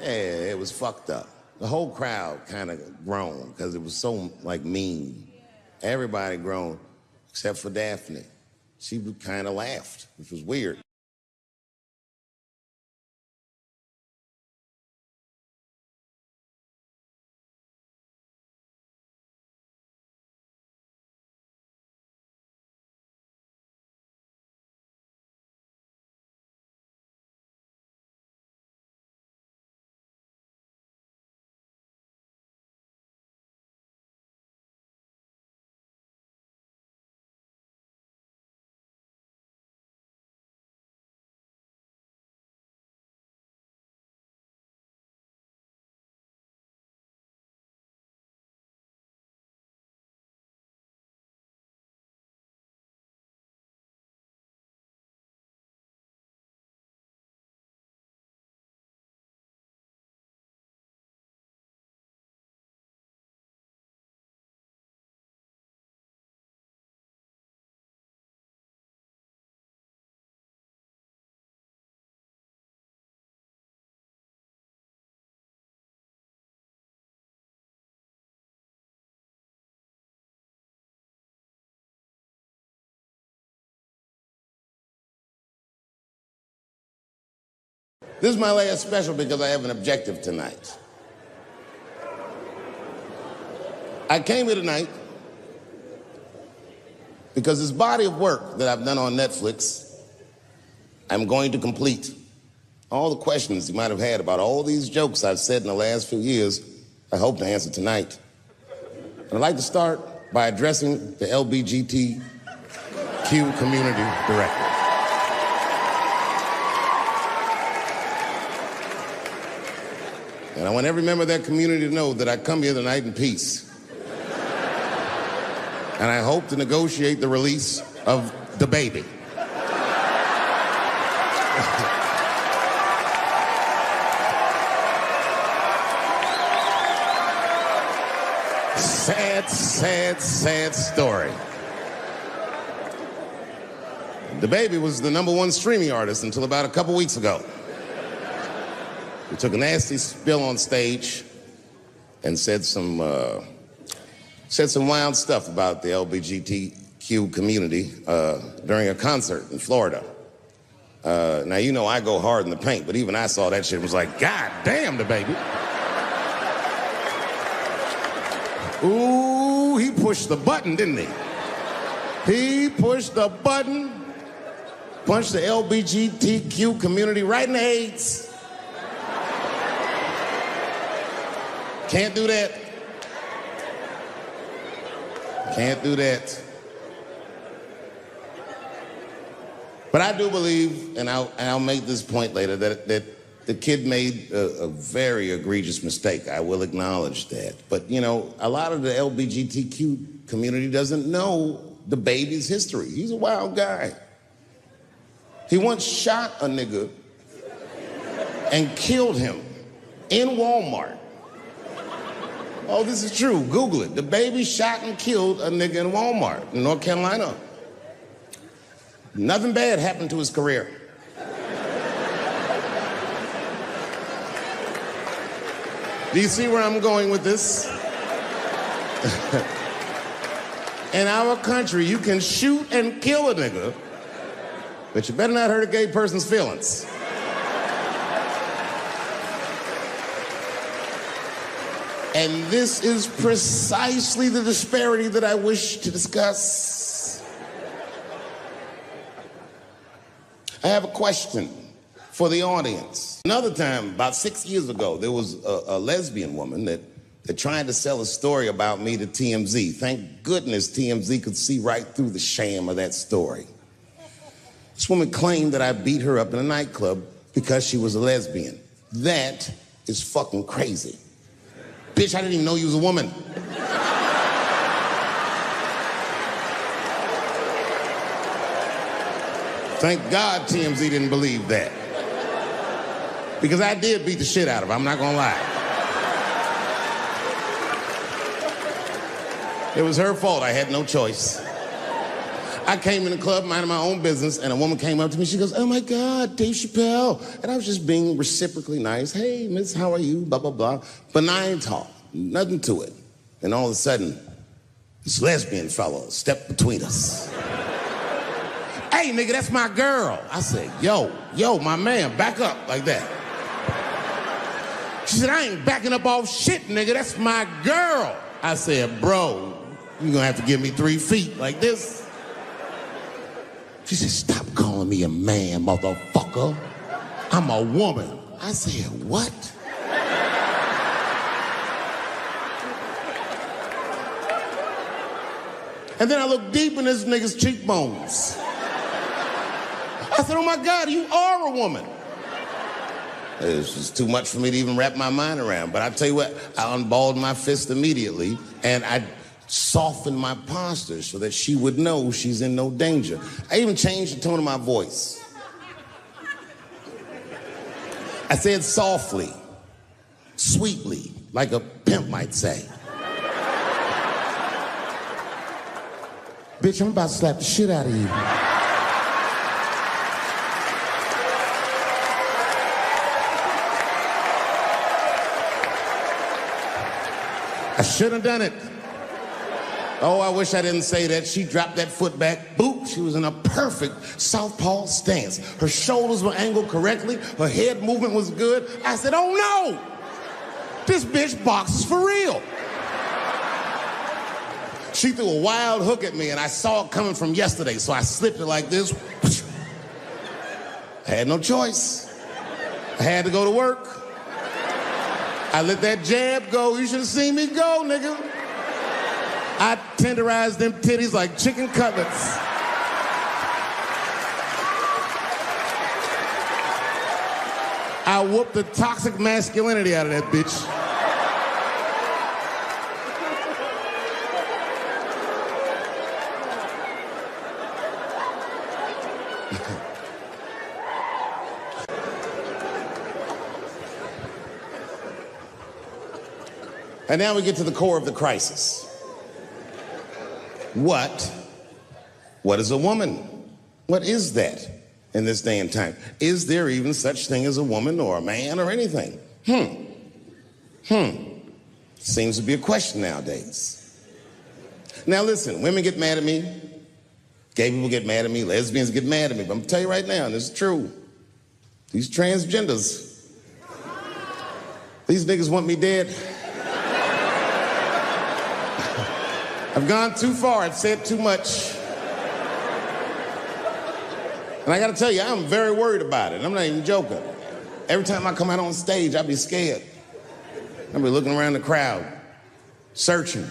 Yeah, it was fucked up. The whole crowd kind of groaned because it was so, like, mean. Everybody groaned, except for Daphne. She kind of laughed, which was weird. This is my last special because I have an objective tonight. I came here tonight because this body of work that I've done on Netflix, I'm going to complete. All the questions you might have had about all these jokes I've said in the last few years, I hope to answer tonight. And I'd like to start by addressing the LBGTQ community directly. And I want every member of that community to know that I come here tonight in peace. And I hope to negotiate the release of the baby. Sad, sad, sad story. The baby was the #1 streaming artist until about a couple weeks ago. He took a nasty spill on stage and said some wild stuff about the LGBTQ community during a concert in Florida. Now, you know I go hard in the paint, but even I saw that shit and was like, God damn, the baby. Ooh, he pushed the button, didn't he? He pushed the button, punched the LGBTQ community right in the AIDS. Can't do that. Can't do that. But I do believe, and I'll make this point later, that the kid made a very egregious mistake. I will acknowledge that. But, you know, a lot of the LGBTQ community doesn't know the baby's history. He's a wild guy. He once shot a nigga and killed him in Walmart. Oh, this is true. Google it. The baby shot and killed a nigga in Walmart in North Carolina. Nothing bad happened to his career. Do you see where I'm going with this? In our country, you can shoot and kill a nigga, but you better not hurt a gay person's feelings. And this is precisely the disparity that I wish to discuss. I have a question for the audience. Another time, about 6 years ago, there was a lesbian woman that tried to sell a story about me to TMZ. Thank goodness TMZ could see right through the sham of that story. This woman claimed that I beat her up in a nightclub because she was a lesbian. That is fucking crazy. Bitch, I didn't even know you was a woman. Thank God TMZ didn't believe that. Because I did beat the shit out of her, I'm not gonna lie. It was her fault, I had no choice. I came in the club minding my own business, and a woman came up to me, she goes, oh my God, Dave Chappelle. And I was just being reciprocally nice. Hey, miss, how are you? Blah, blah, blah. Benign talk, nothing to it. And all of a sudden, this lesbian fellow stepped between us. Hey, nigga, that's my girl. I said, yo, my man, back up like that. She said, I ain't backing up off shit, nigga, that's my girl. I said, bro, you're gonna have to give me 3 feet like this. She said, stop calling me a man, motherfucker. I'm a woman. I said, what? And then I looked deep in this nigga's cheekbones. I said, oh my God, you are a woman. It was just too much for me to even wrap my mind around. But I tell you what, I unballed my fist immediately, and I softened my posture so that she would know she's in no danger. I even changed the tone of my voice. I said softly, sweetly, like a pimp might say. Bitch, I'm about to slap the shit out of you. I should have done it. Oh, I wish I didn't say that. She dropped that foot back. Boop. She was in a perfect southpaw stance. Her shoulders were angled correctly. Her head movement was good. I said, oh no! This bitch boxes for real. She threw a wild hook at me and I saw it coming from yesterday, so I slipped it like this. I had no choice. I had to go to work. I let that jab go. You should have seen me go, nigga. I tenderized them titties like chicken cutlets. I whooped the toxic masculinity out of that bitch. And now we get to the core of the crisis. What is a woman? What is that in this day and time? Is there even such thing as a woman or a man or anything? Seems to be a question nowadays. Now listen, women get mad at me. Gay people get mad at me. Lesbians get mad at me. But I'm gonna tell you right now, and this is true. These transgenders, these niggas want me dead. I've gone too far. I've said too much. And I got to tell you, I'm very worried about it. I'm not even joking. Every time I come out on stage, I be scared. I be looking around the crowd, searching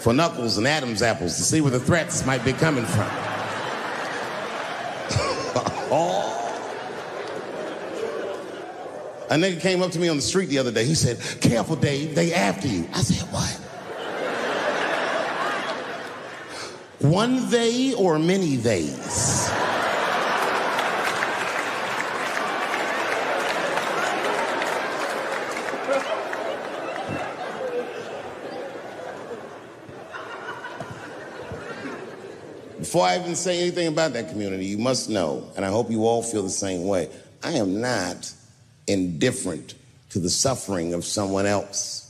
for knuckles and Adam's apples to see where the threats might be coming from. A nigga came up to me on the street the other day. He said, "Careful, Dave, they after you." I said, "What? One they or many theys?" Before I even say anything about that community, you must know, and I hope you all feel the same way, I am not indifferent to the suffering of someone else.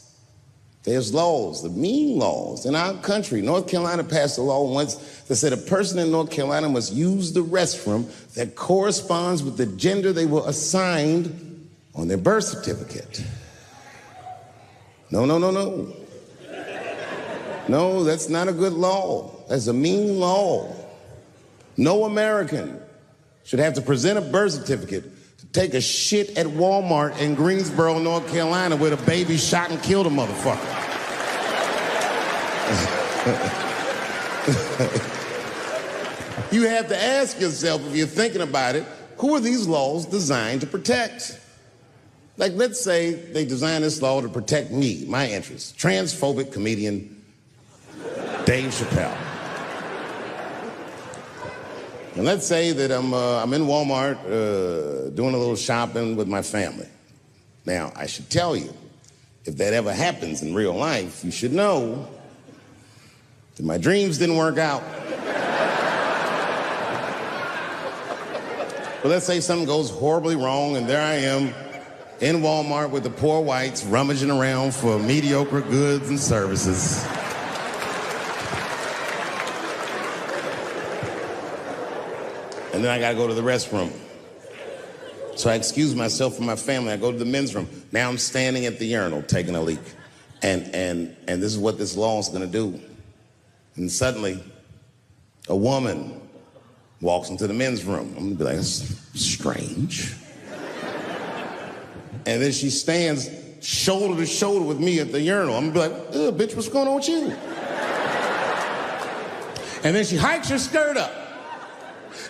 There's laws, the mean laws. In our country, North Carolina passed a law once that said a person in North Carolina must use the restroom that corresponds with the gender they were assigned on their birth certificate. No. No, that's not a good law. That's a mean law. No American should have to present a birth certificate to take a shit at Walmart in Greensboro, North Carolina, where the baby shot and killed a motherfucker. You have to ask yourself, if you're thinking about it, who are these laws designed to protect? Like, let's say they designed this law to protect me, my interests. Transphobic comedian Dave Chappelle. And let's say that I'm in Walmart doing a little shopping with my family. Now, I should tell you, if that ever happens in real life, you should know that my dreams didn't work out. But let's say something goes horribly wrong, and there I am in Walmart with the poor whites rummaging around for mediocre goods and services. And then I gotta go to the restroom. So I excuse myself from my family. I go to the men's room. Now I'm standing at the urinal taking a leak. And this is what this law is gonna do. And suddenly, a woman walks into the men's room. I'm gonna be like, that's strange. And then she stands shoulder to shoulder with me at the urinal. I'm gonna be like, ugh, bitch, what's going on with you? And then she hikes her skirt up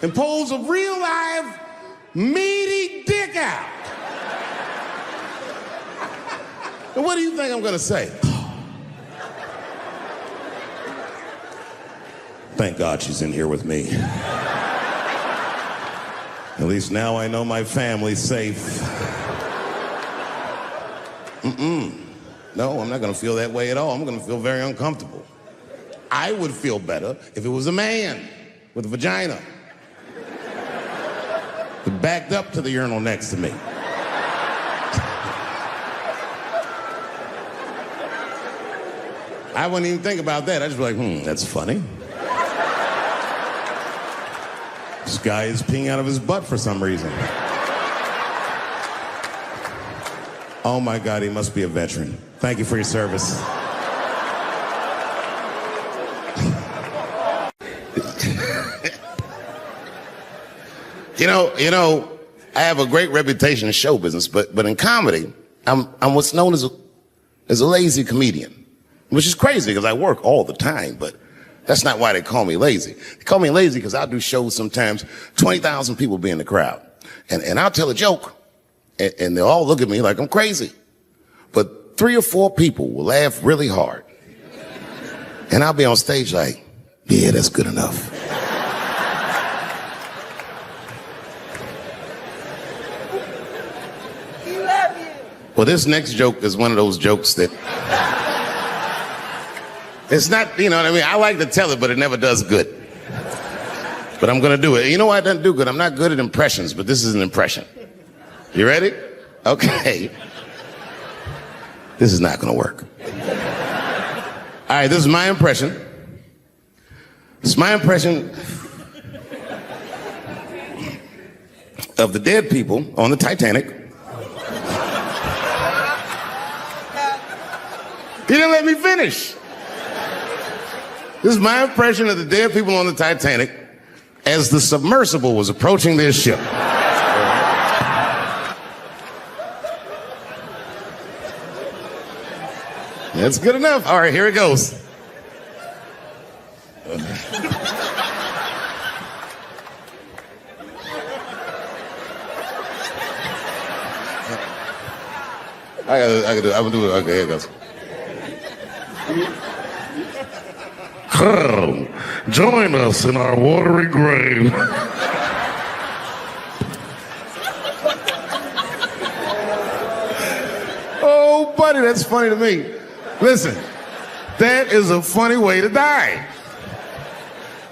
and pulls a real live, meaty dick out. And what do you think I'm gonna say? Thank God she's in here with me. At least now I know my family's safe. No, I'm not gonna feel that way at all. I'm gonna feel very uncomfortable. I would feel better if it was a man with a vagina that backed up to the urinal next to me. I wouldn't even think about that. I'd just be like, that's funny. This guy is peeing out of his butt for some reason. Oh my God, he must be a veteran. Thank you for your service. You know, I have a great reputation in show business, but in comedy, I'm what's known as a lazy comedian, which is crazy because I work all the time, but that's not why they call me lazy. They call me lazy because I'll do shows sometimes, 20,000 people be in the crowd. And I'll tell a joke, and they'll all look at me like I'm crazy. But 3 or 4 people will laugh really hard. And I'll be on stage like, yeah, that's good enough. We love you. Well, this next joke is one of those jokes that it's not, you know what I mean? I like to tell it, but it never does good. But I'm going to do it. You know why it doesn't do good? I'm not good at impressions, but this is an impression. You ready? Okay. This is not going to work. All right, this is my impression. It's my impression of the dead people on the Titanic. You didn't let me finish. This is my impression of the dead people on the Titanic as the submersible was approaching their ship. That's good enough. All right, here it goes. I'm gonna do it. Okay, here it goes. Join us in our watery grave. Oh, buddy, that's funny to me. Listen, that is a funny way to die.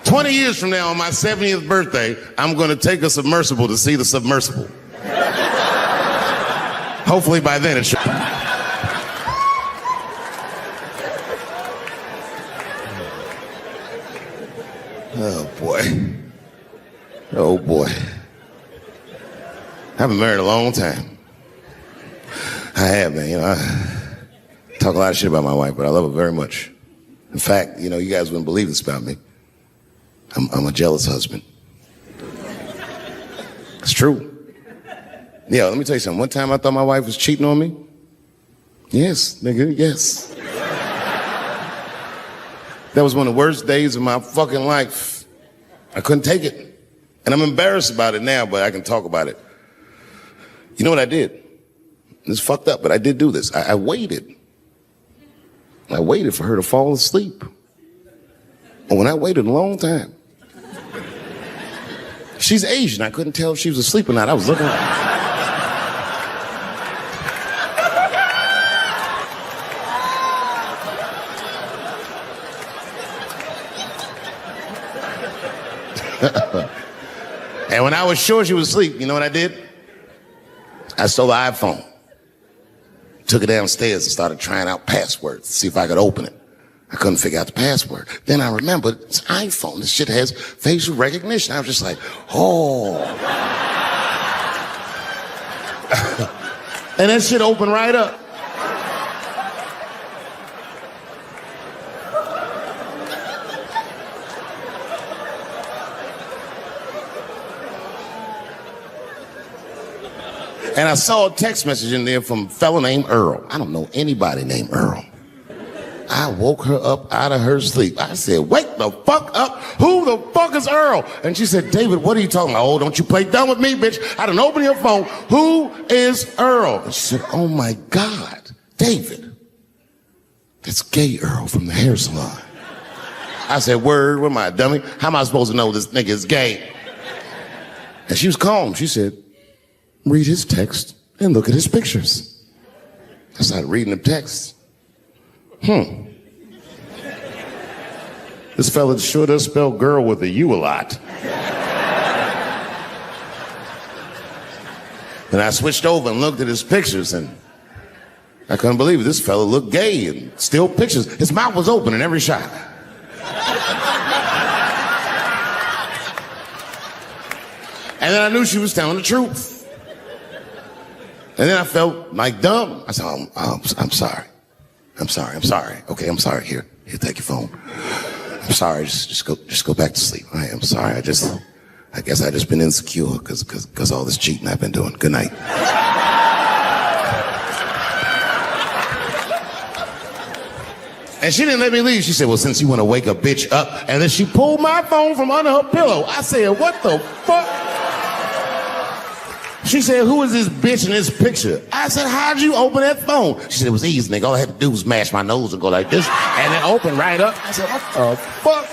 20 years from now, on my 70th birthday, I'm going to take a submersible to see the submersible. Hopefully by then it should. Oh, boy. Oh, boy. I've been married a long time. I have, man. You know, I talk a lot of shit about my wife, but I love her very much. In fact, you know, you guys wouldn't believe this about me. I'm a jealous husband. It's true. Yeah, let me tell you something. One time I thought my wife was cheating on me. Yes, nigga, yes. That was one of the worst days of my fucking life. I couldn't take it. And I'm embarrassed about it now, but I can talk about it. You know what I did? It's fucked up, but I did do this. I waited. I waited for her to fall asleep. And when I waited a long time, she's Asian. I couldn't tell if she was asleep or not. I was looking at her. And when I was sure she was asleep, you know what I did? I stole the iPhone, took it downstairs and started trying out passwords to see if I could open it. I couldn't figure out the password. Then I remembered it's iPhone. This shit has facial recognition. I was just like, oh. And that shit opened right up. And I saw a text message in there from a fella named Earl. I don't know anybody named Earl. I woke her up out of her sleep. I said, wake the fuck up. Who the fuck is Earl? And she said, David, what are you talking about? Oh, don't you play dumb with me, bitch. I done open your phone. Who is Earl? And she said, oh my God, David. That's gay Earl from the hair salon. I said, word, what am I, dummy? How am I supposed to know this nigga is gay? And she was calm. She said, read his text and look at his pictures. I started reading the text. This fella sure does spell girl with a U a lot. And I switched over and looked at his pictures, and I couldn't believe it. This fella looked gay and still pictures. His mouth was open in every shot. And then I knew she was telling the truth. And then I felt like dumb. I said, I'm sorry. I'm sorry. Okay, I'm sorry. Here, take your phone. I'm sorry. Just go back to sleep. I'm sorry. I guess I just been insecure because all this cheating I've been doing. Good night. And she didn't let me leave. She said, well, since you want to wake a bitch up. And then she pulled my phone from under her pillow. I said, what the fuck? She said, who is this bitch in this picture? I said, how'd you open that phone? She said, it was easy, nigga. All I had to do was mash my nose and go like this, and then open right up. I said, what the fuck?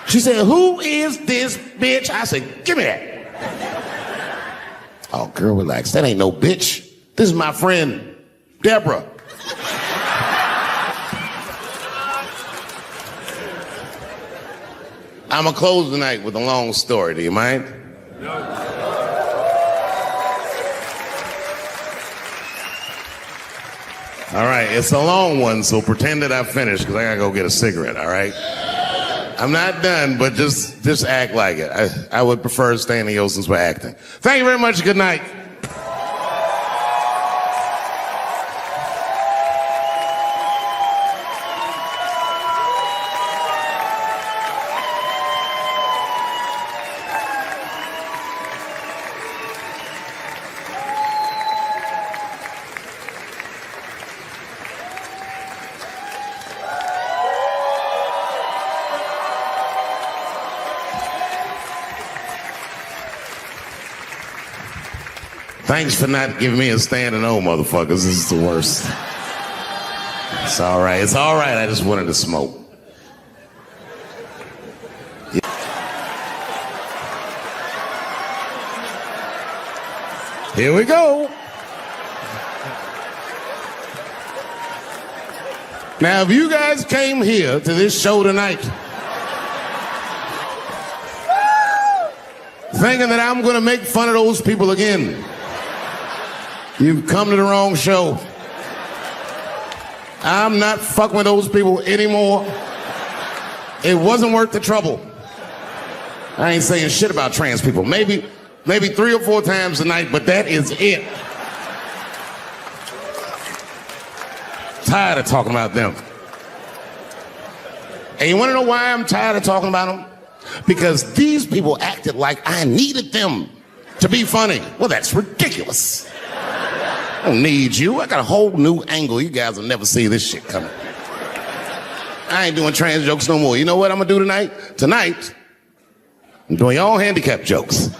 She said, who is this bitch? I said, give me that. Oh, girl, relax. That ain't no bitch. This is my friend, Deborah. I'm gonna close tonight with a long story. Do you mind? No. All right, it's a long one, so pretend that I finished because I gotta go get a cigarette, all right? I'm not done, but just act like it. I would prefer staying in the since we're acting. Thank you very much. Good night. Thanks for not giving me a standing O, motherfuckers. This is the worst. It's all right. It's all right. I just wanted to smoke. Yeah. Here we go. Now, if you guys came here to this show tonight thinking that I'm going to make fun of those people again, you've come to the wrong show. I'm not fucking with those people anymore. It wasn't worth the trouble. I ain't saying shit about trans people. Maybe 3 or 4 times a night, but that is it. Tired of talking about them. And you want to know why I'm tired of talking about them? Because these people acted like I needed them to be funny. Well, that's ridiculous. I don't need you. I got a whole new angle. You guys will never see this shit coming. I ain't doing trans jokes no more. You know what I'm gonna do tonight? Tonight, I'm doing your own handicap jokes.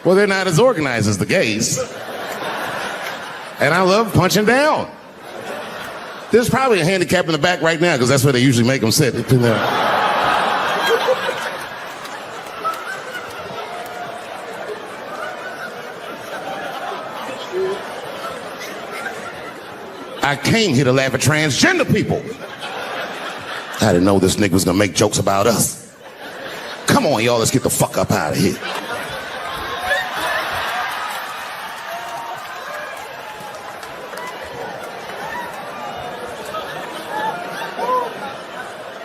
Well, they're not as organized as the gays. And I love punching down. There's probably a handicap in the back right now because that's where they usually make them sit. I came here to laugh at transgender people. I didn't know this nigga was gonna make jokes about us. Come on, y'all, let's get the fuck up out of here.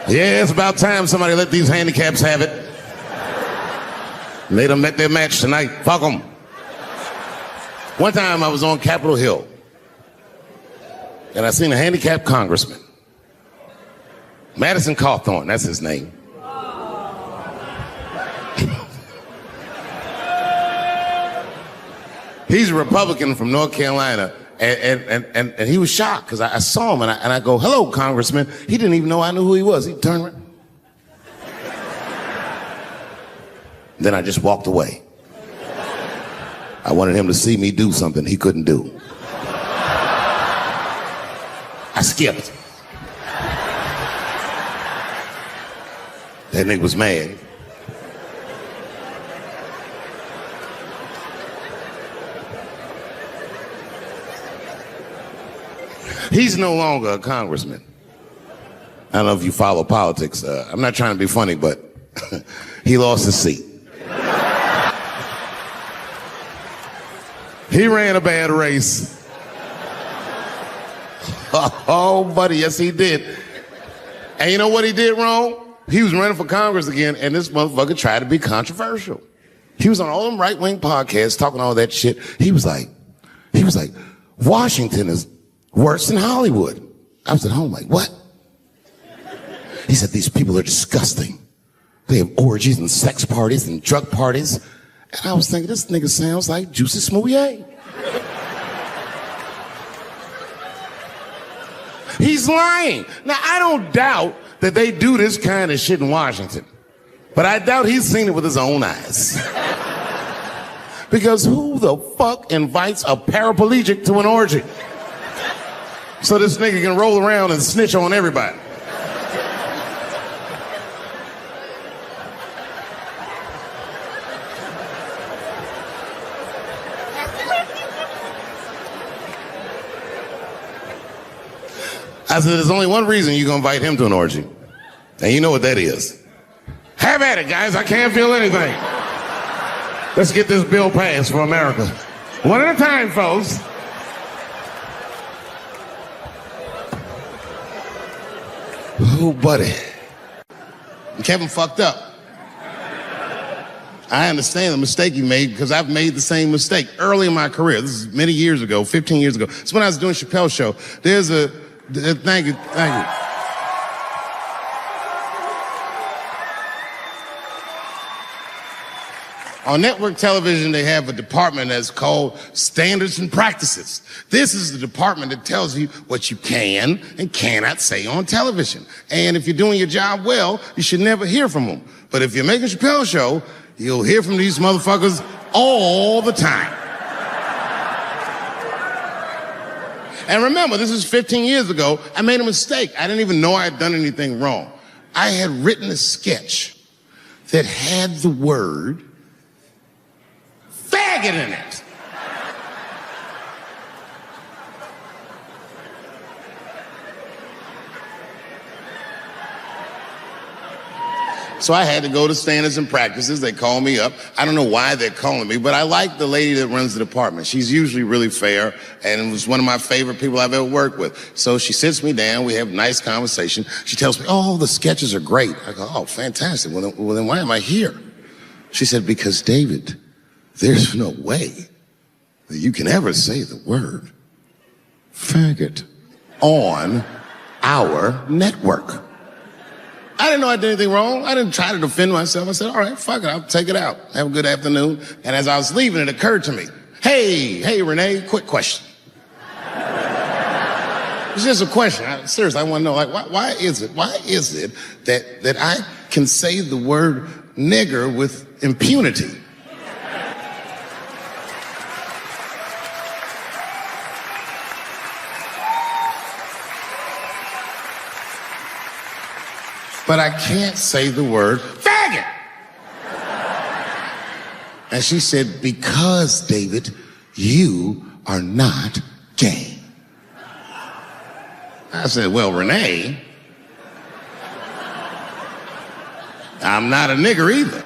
Yeah, it's about time somebody let these handicaps have it. They done met their match tonight. Fuck them. One time I was on Capitol Hill, and I seen a handicapped congressman. Madison Cawthorn, that's his name. He's a Republican from North Carolina, and he was shocked because I saw him, and I go, hello, Congressman. He didn't even know I knew who he was. He turned around. Then I just walked away. I wanted him to see me do something he couldn't do. I skipped. That nigga was mad. He's no longer a congressman. I don't know if you follow politics. I'm not trying to be funny, but he lost his seat. He ran a bad race. Oh, buddy, yes, he did. And you know what he did wrong? He was running for Congress again, and this motherfucker tried to be controversial. He was on all them right-wing podcasts talking all that shit. He was like, Washington is worse than Hollywood. I was at home like, what? He said, these people are disgusting. They have orgies and sex parties and drug parties. And I was thinking, this nigga sounds like Juicy Smouye. He's lying. Now, I don't doubt that they do this kind of shit in Washington. But I doubt he's seen it with his own eyes. Because who the fuck invites a paraplegic to an orgy? So this nigga can roll around and snitch on everybody. I said, there's only one reason you're going to invite him to an orgy. And you know what that is. Have at it, guys. I can't feel anything. Let's get this bill passed for America. One at a time, folks. Oh, buddy. Kevin fucked up. I understand the mistake he made because I've made the same mistake early in my career. This is many years ago, 15 years ago. It's when I was doing Chappelle show. There's a... Thank you. On network television, they have a department that's called Standards and Practices. This is the department that tells you what you can and cannot say on television. And if you're doing your job well, you should never hear from them. But if you're making a Chappelle show, you'll hear from these motherfuckers all the time. And remember, this is 15 years ago. I made a mistake. I didn't even know I had done anything wrong. I had written a sketch that had the word faggot in it. So I had to go to Standards and Practices. They call me up. I don't know why they're calling me, but I like the lady that runs the department. She's usually really fair and was one of my favorite people I've ever worked with. So she sits me down. We have a nice conversation. She tells me, oh, the sketches are great. I go, oh, fantastic. Well, then why am I here? She said, because, David, there's no way that you can ever say the word faggot on our network. I didn't know I did anything wrong. I didn't try to defend myself. I said, all right, fuck it, I'll take it out. Have a good afternoon. And as I was leaving, it occurred to me, hey, Renee, quick question. It's just a question. Seriously, I want to know, like, why is it that I can say the word nigger with impunity? But I can't say the word faggot. And she said, because, David, you are not gay. I said, well, Renee, I'm not a nigger either.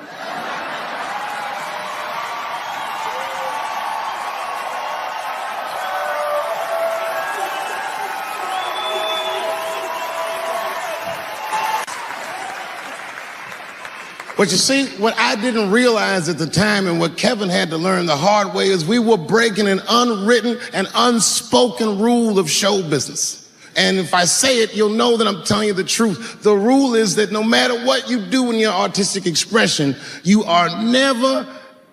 But you see, what I didn't realize at the time and what Kevin had to learn the hard way is we were breaking an unwritten and unspoken rule of show business. And if I say it, you'll know that I'm telling you the truth. The rule is that no matter what you do in your artistic expression, you are never,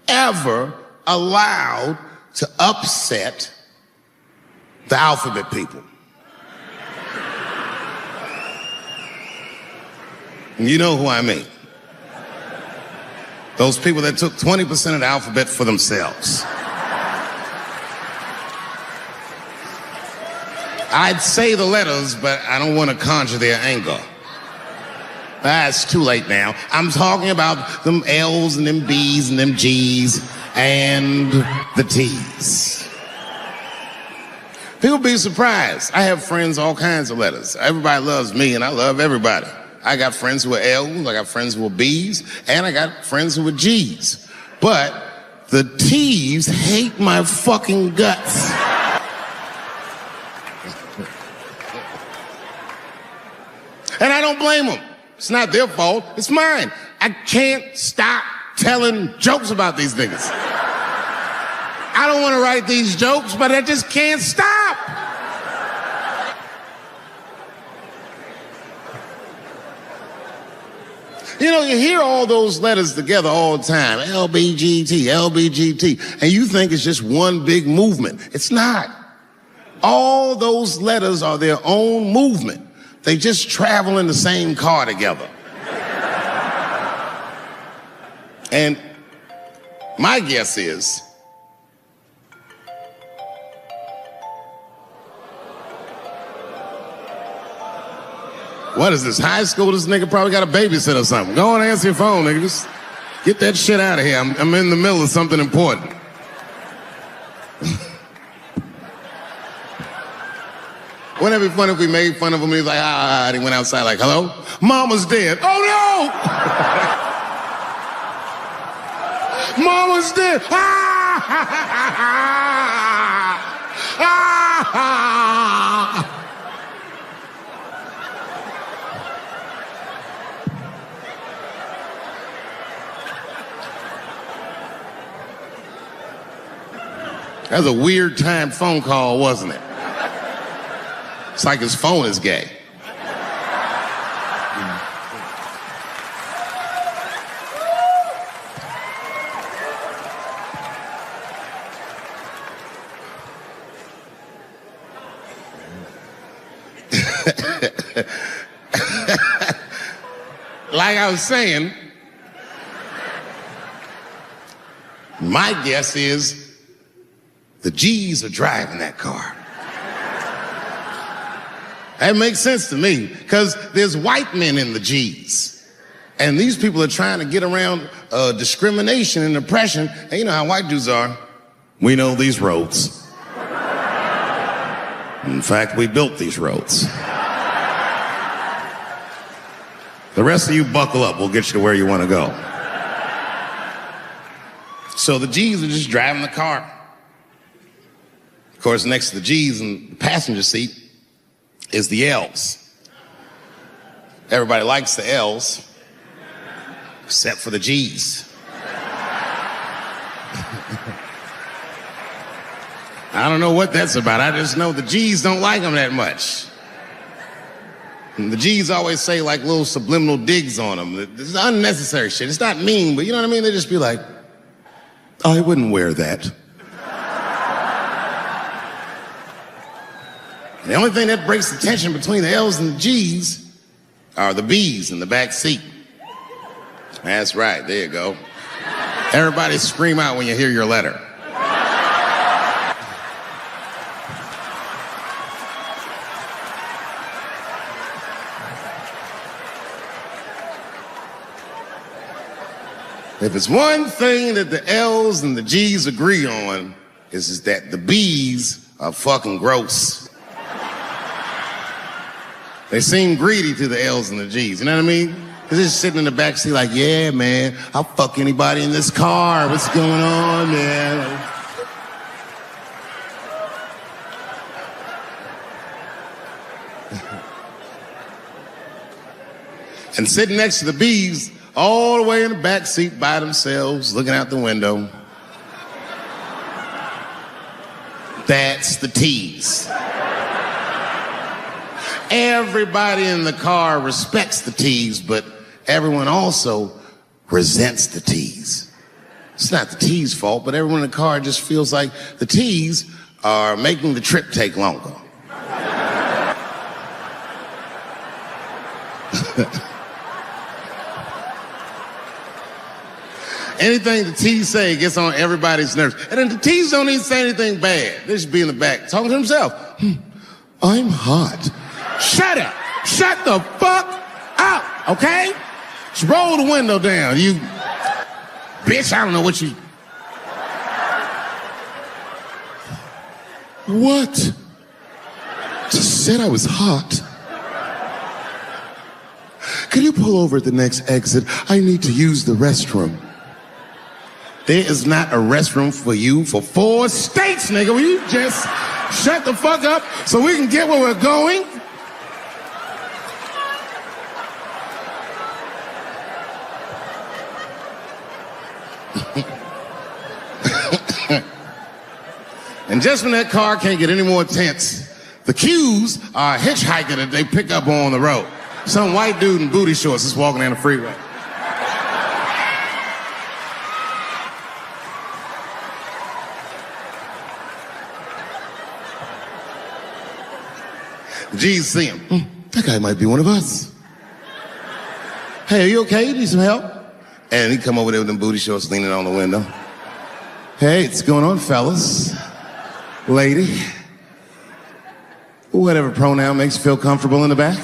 ever allowed to upset the alphabet people. You know who I mean. Those people that took 20% of the alphabet for themselves. I'd say the letters, but I don't want to conjure their anger. It's too late now. I'm talking about them L's and them B's and them G's and the T's. People be surprised. I have friends, all kinds of letters. Everybody loves me and I love everybody. I got friends who are L's, I got friends who are B's, and I got friends who are G's. But The T's hate my fucking guts. And I don't blame them. It's not their fault, it's mine. I can't stop telling jokes about these niggas. I don't want to write these jokes, but I just can't stop. You know, you hear all those letters together all the time, LBGT, LBGT, and you think it's just one big movement. It's not. All those letters are their own movement. They just travel in the same car together. And my guess is, what is this, high school? This nigga probably got a babysitter or something. Go on and answer your phone, nigga. Just get that shit out of here. I'm in the middle of something important. Wouldn't it be fun if we made fun of him? He was like, and he went outside like, hello? Mama's dead. Oh no! Mama's dead. That was a weird time phone call, wasn't it? It's like his phone is gay. Like I was saying, my guess is the G's are driving that car. That makes sense to me, because there's white men in the G's. And these people are trying to get around discrimination and oppression. And you know how white dudes are. We know these roads. In fact, we built these roads. The rest of you buckle up. We'll get you to where you want to go. So the G's are just driving the car. Of course, next to the G's in the passenger seat is the L's. Everybody likes the L's, except for the G's. I don't know what that's about. I just know the G's don't like them that much. And the G's always say like little subliminal digs on them. It's unnecessary shit. It's not mean, but you know what I mean? They just be like, I wouldn't wear that. The only thing that breaks the tension between the L's and the G's are the B's in the back seat. That's right, there you go. Everybody scream out when you hear your letter. If it's one thing that the L's and the G's agree on, is that the B's are fucking gross. They seem greedy to the L's and the G's, you know what I mean? They're just sitting in the back seat like, yeah, man, I'll fuck anybody in this car. What's going on, man? And sitting next to the B's, all the way in the back seat by themselves, looking out the window. That's the T's. Everybody in the car respects the T's, but everyone also resents the T's. It's not the T's' fault, but everyone in the car just feels like the T's are making the trip take longer. Anything the T's say gets on everybody's nerves. And then the T's don't even say anything bad. They just be in the back talking to himself. I'm hot. Shut up. Shut the fuck up, okay? Just roll the window down, you bitch. I don't know what you... What? Just said I was hot. Can you pull over at the next exit? I need to use the restroom. There is not a restroom for you for 4 states, nigga. Will you just shut the fuck up so we can get where we're going? And just when that car can't get any more tense, the cues are a hitchhiker that they pick up on the road. Some white dude in booty shorts is walking down the freeway. The G's see him. That guy might be one of us. Hey, are you okay? You need some help? And he come over there with them booty shorts leaning on the window. Hey, what's going on, fellas? Lady. Whatever pronoun makes you feel comfortable in the back.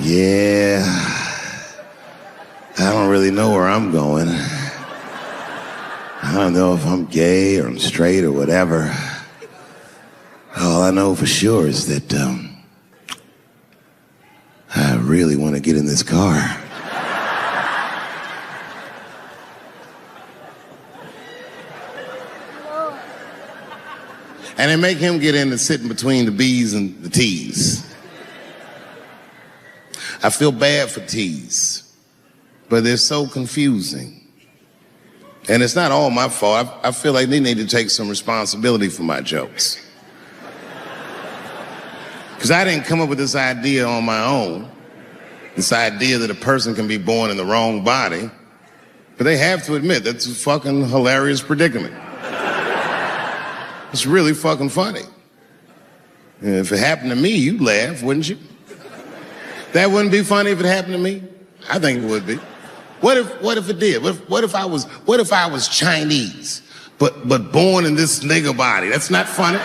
Yeah. I don't really know where I'm going. I don't know if I'm gay or I'm straight or whatever. All I know for sure is that I really want to get in this car. And they make him get in and sit in between the B's and the T's. I feel bad for T's, but they're so confusing. And it's not all my fault. I feel like they need to take some responsibility for my jokes. Because I didn't come up with this idea on my own. This idea that a person can be born in the wrong body. But they have to admit, that's a fucking hilarious predicament. It's really fucking funny. And if it happened to me, you'd laugh, wouldn't you? That wouldn't be funny if it happened to me? I think it would be. What if it did? What if I was Chinese, but born in this nigga body? That's not funny.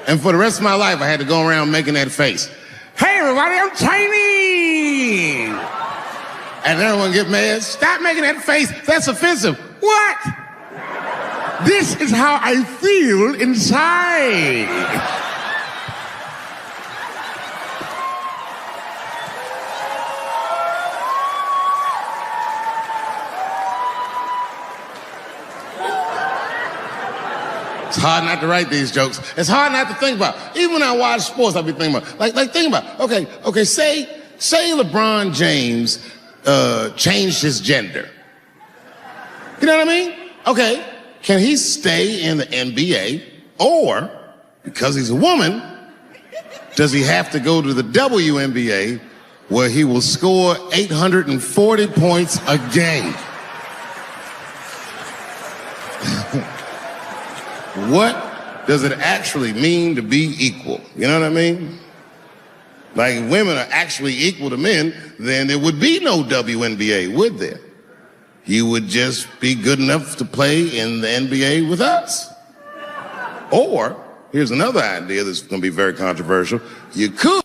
And for the rest of my life, I had to go around making that face. Hey, everybody, I'm Chinese. And everyone get mad. Stop making that face. That's offensive. What? This is how I feel inside. It's hard not to write these jokes. It's hard not to think about. Even when I watch sports, I'll be thinking about. Like think about. Okay. Say LeBron James changed his gender. You know what I mean? Okay. Can he stay in the NBA, or because he's a woman, does he have to go to the WNBA, where he will score 840 points a game? What does it actually mean to be equal? You know what I mean? Like, if women are actually equal to men, then there would be no WNBA, would there? You would just be good enough to play in the NBA with us. Or, here's another idea that's going to be very controversial. You could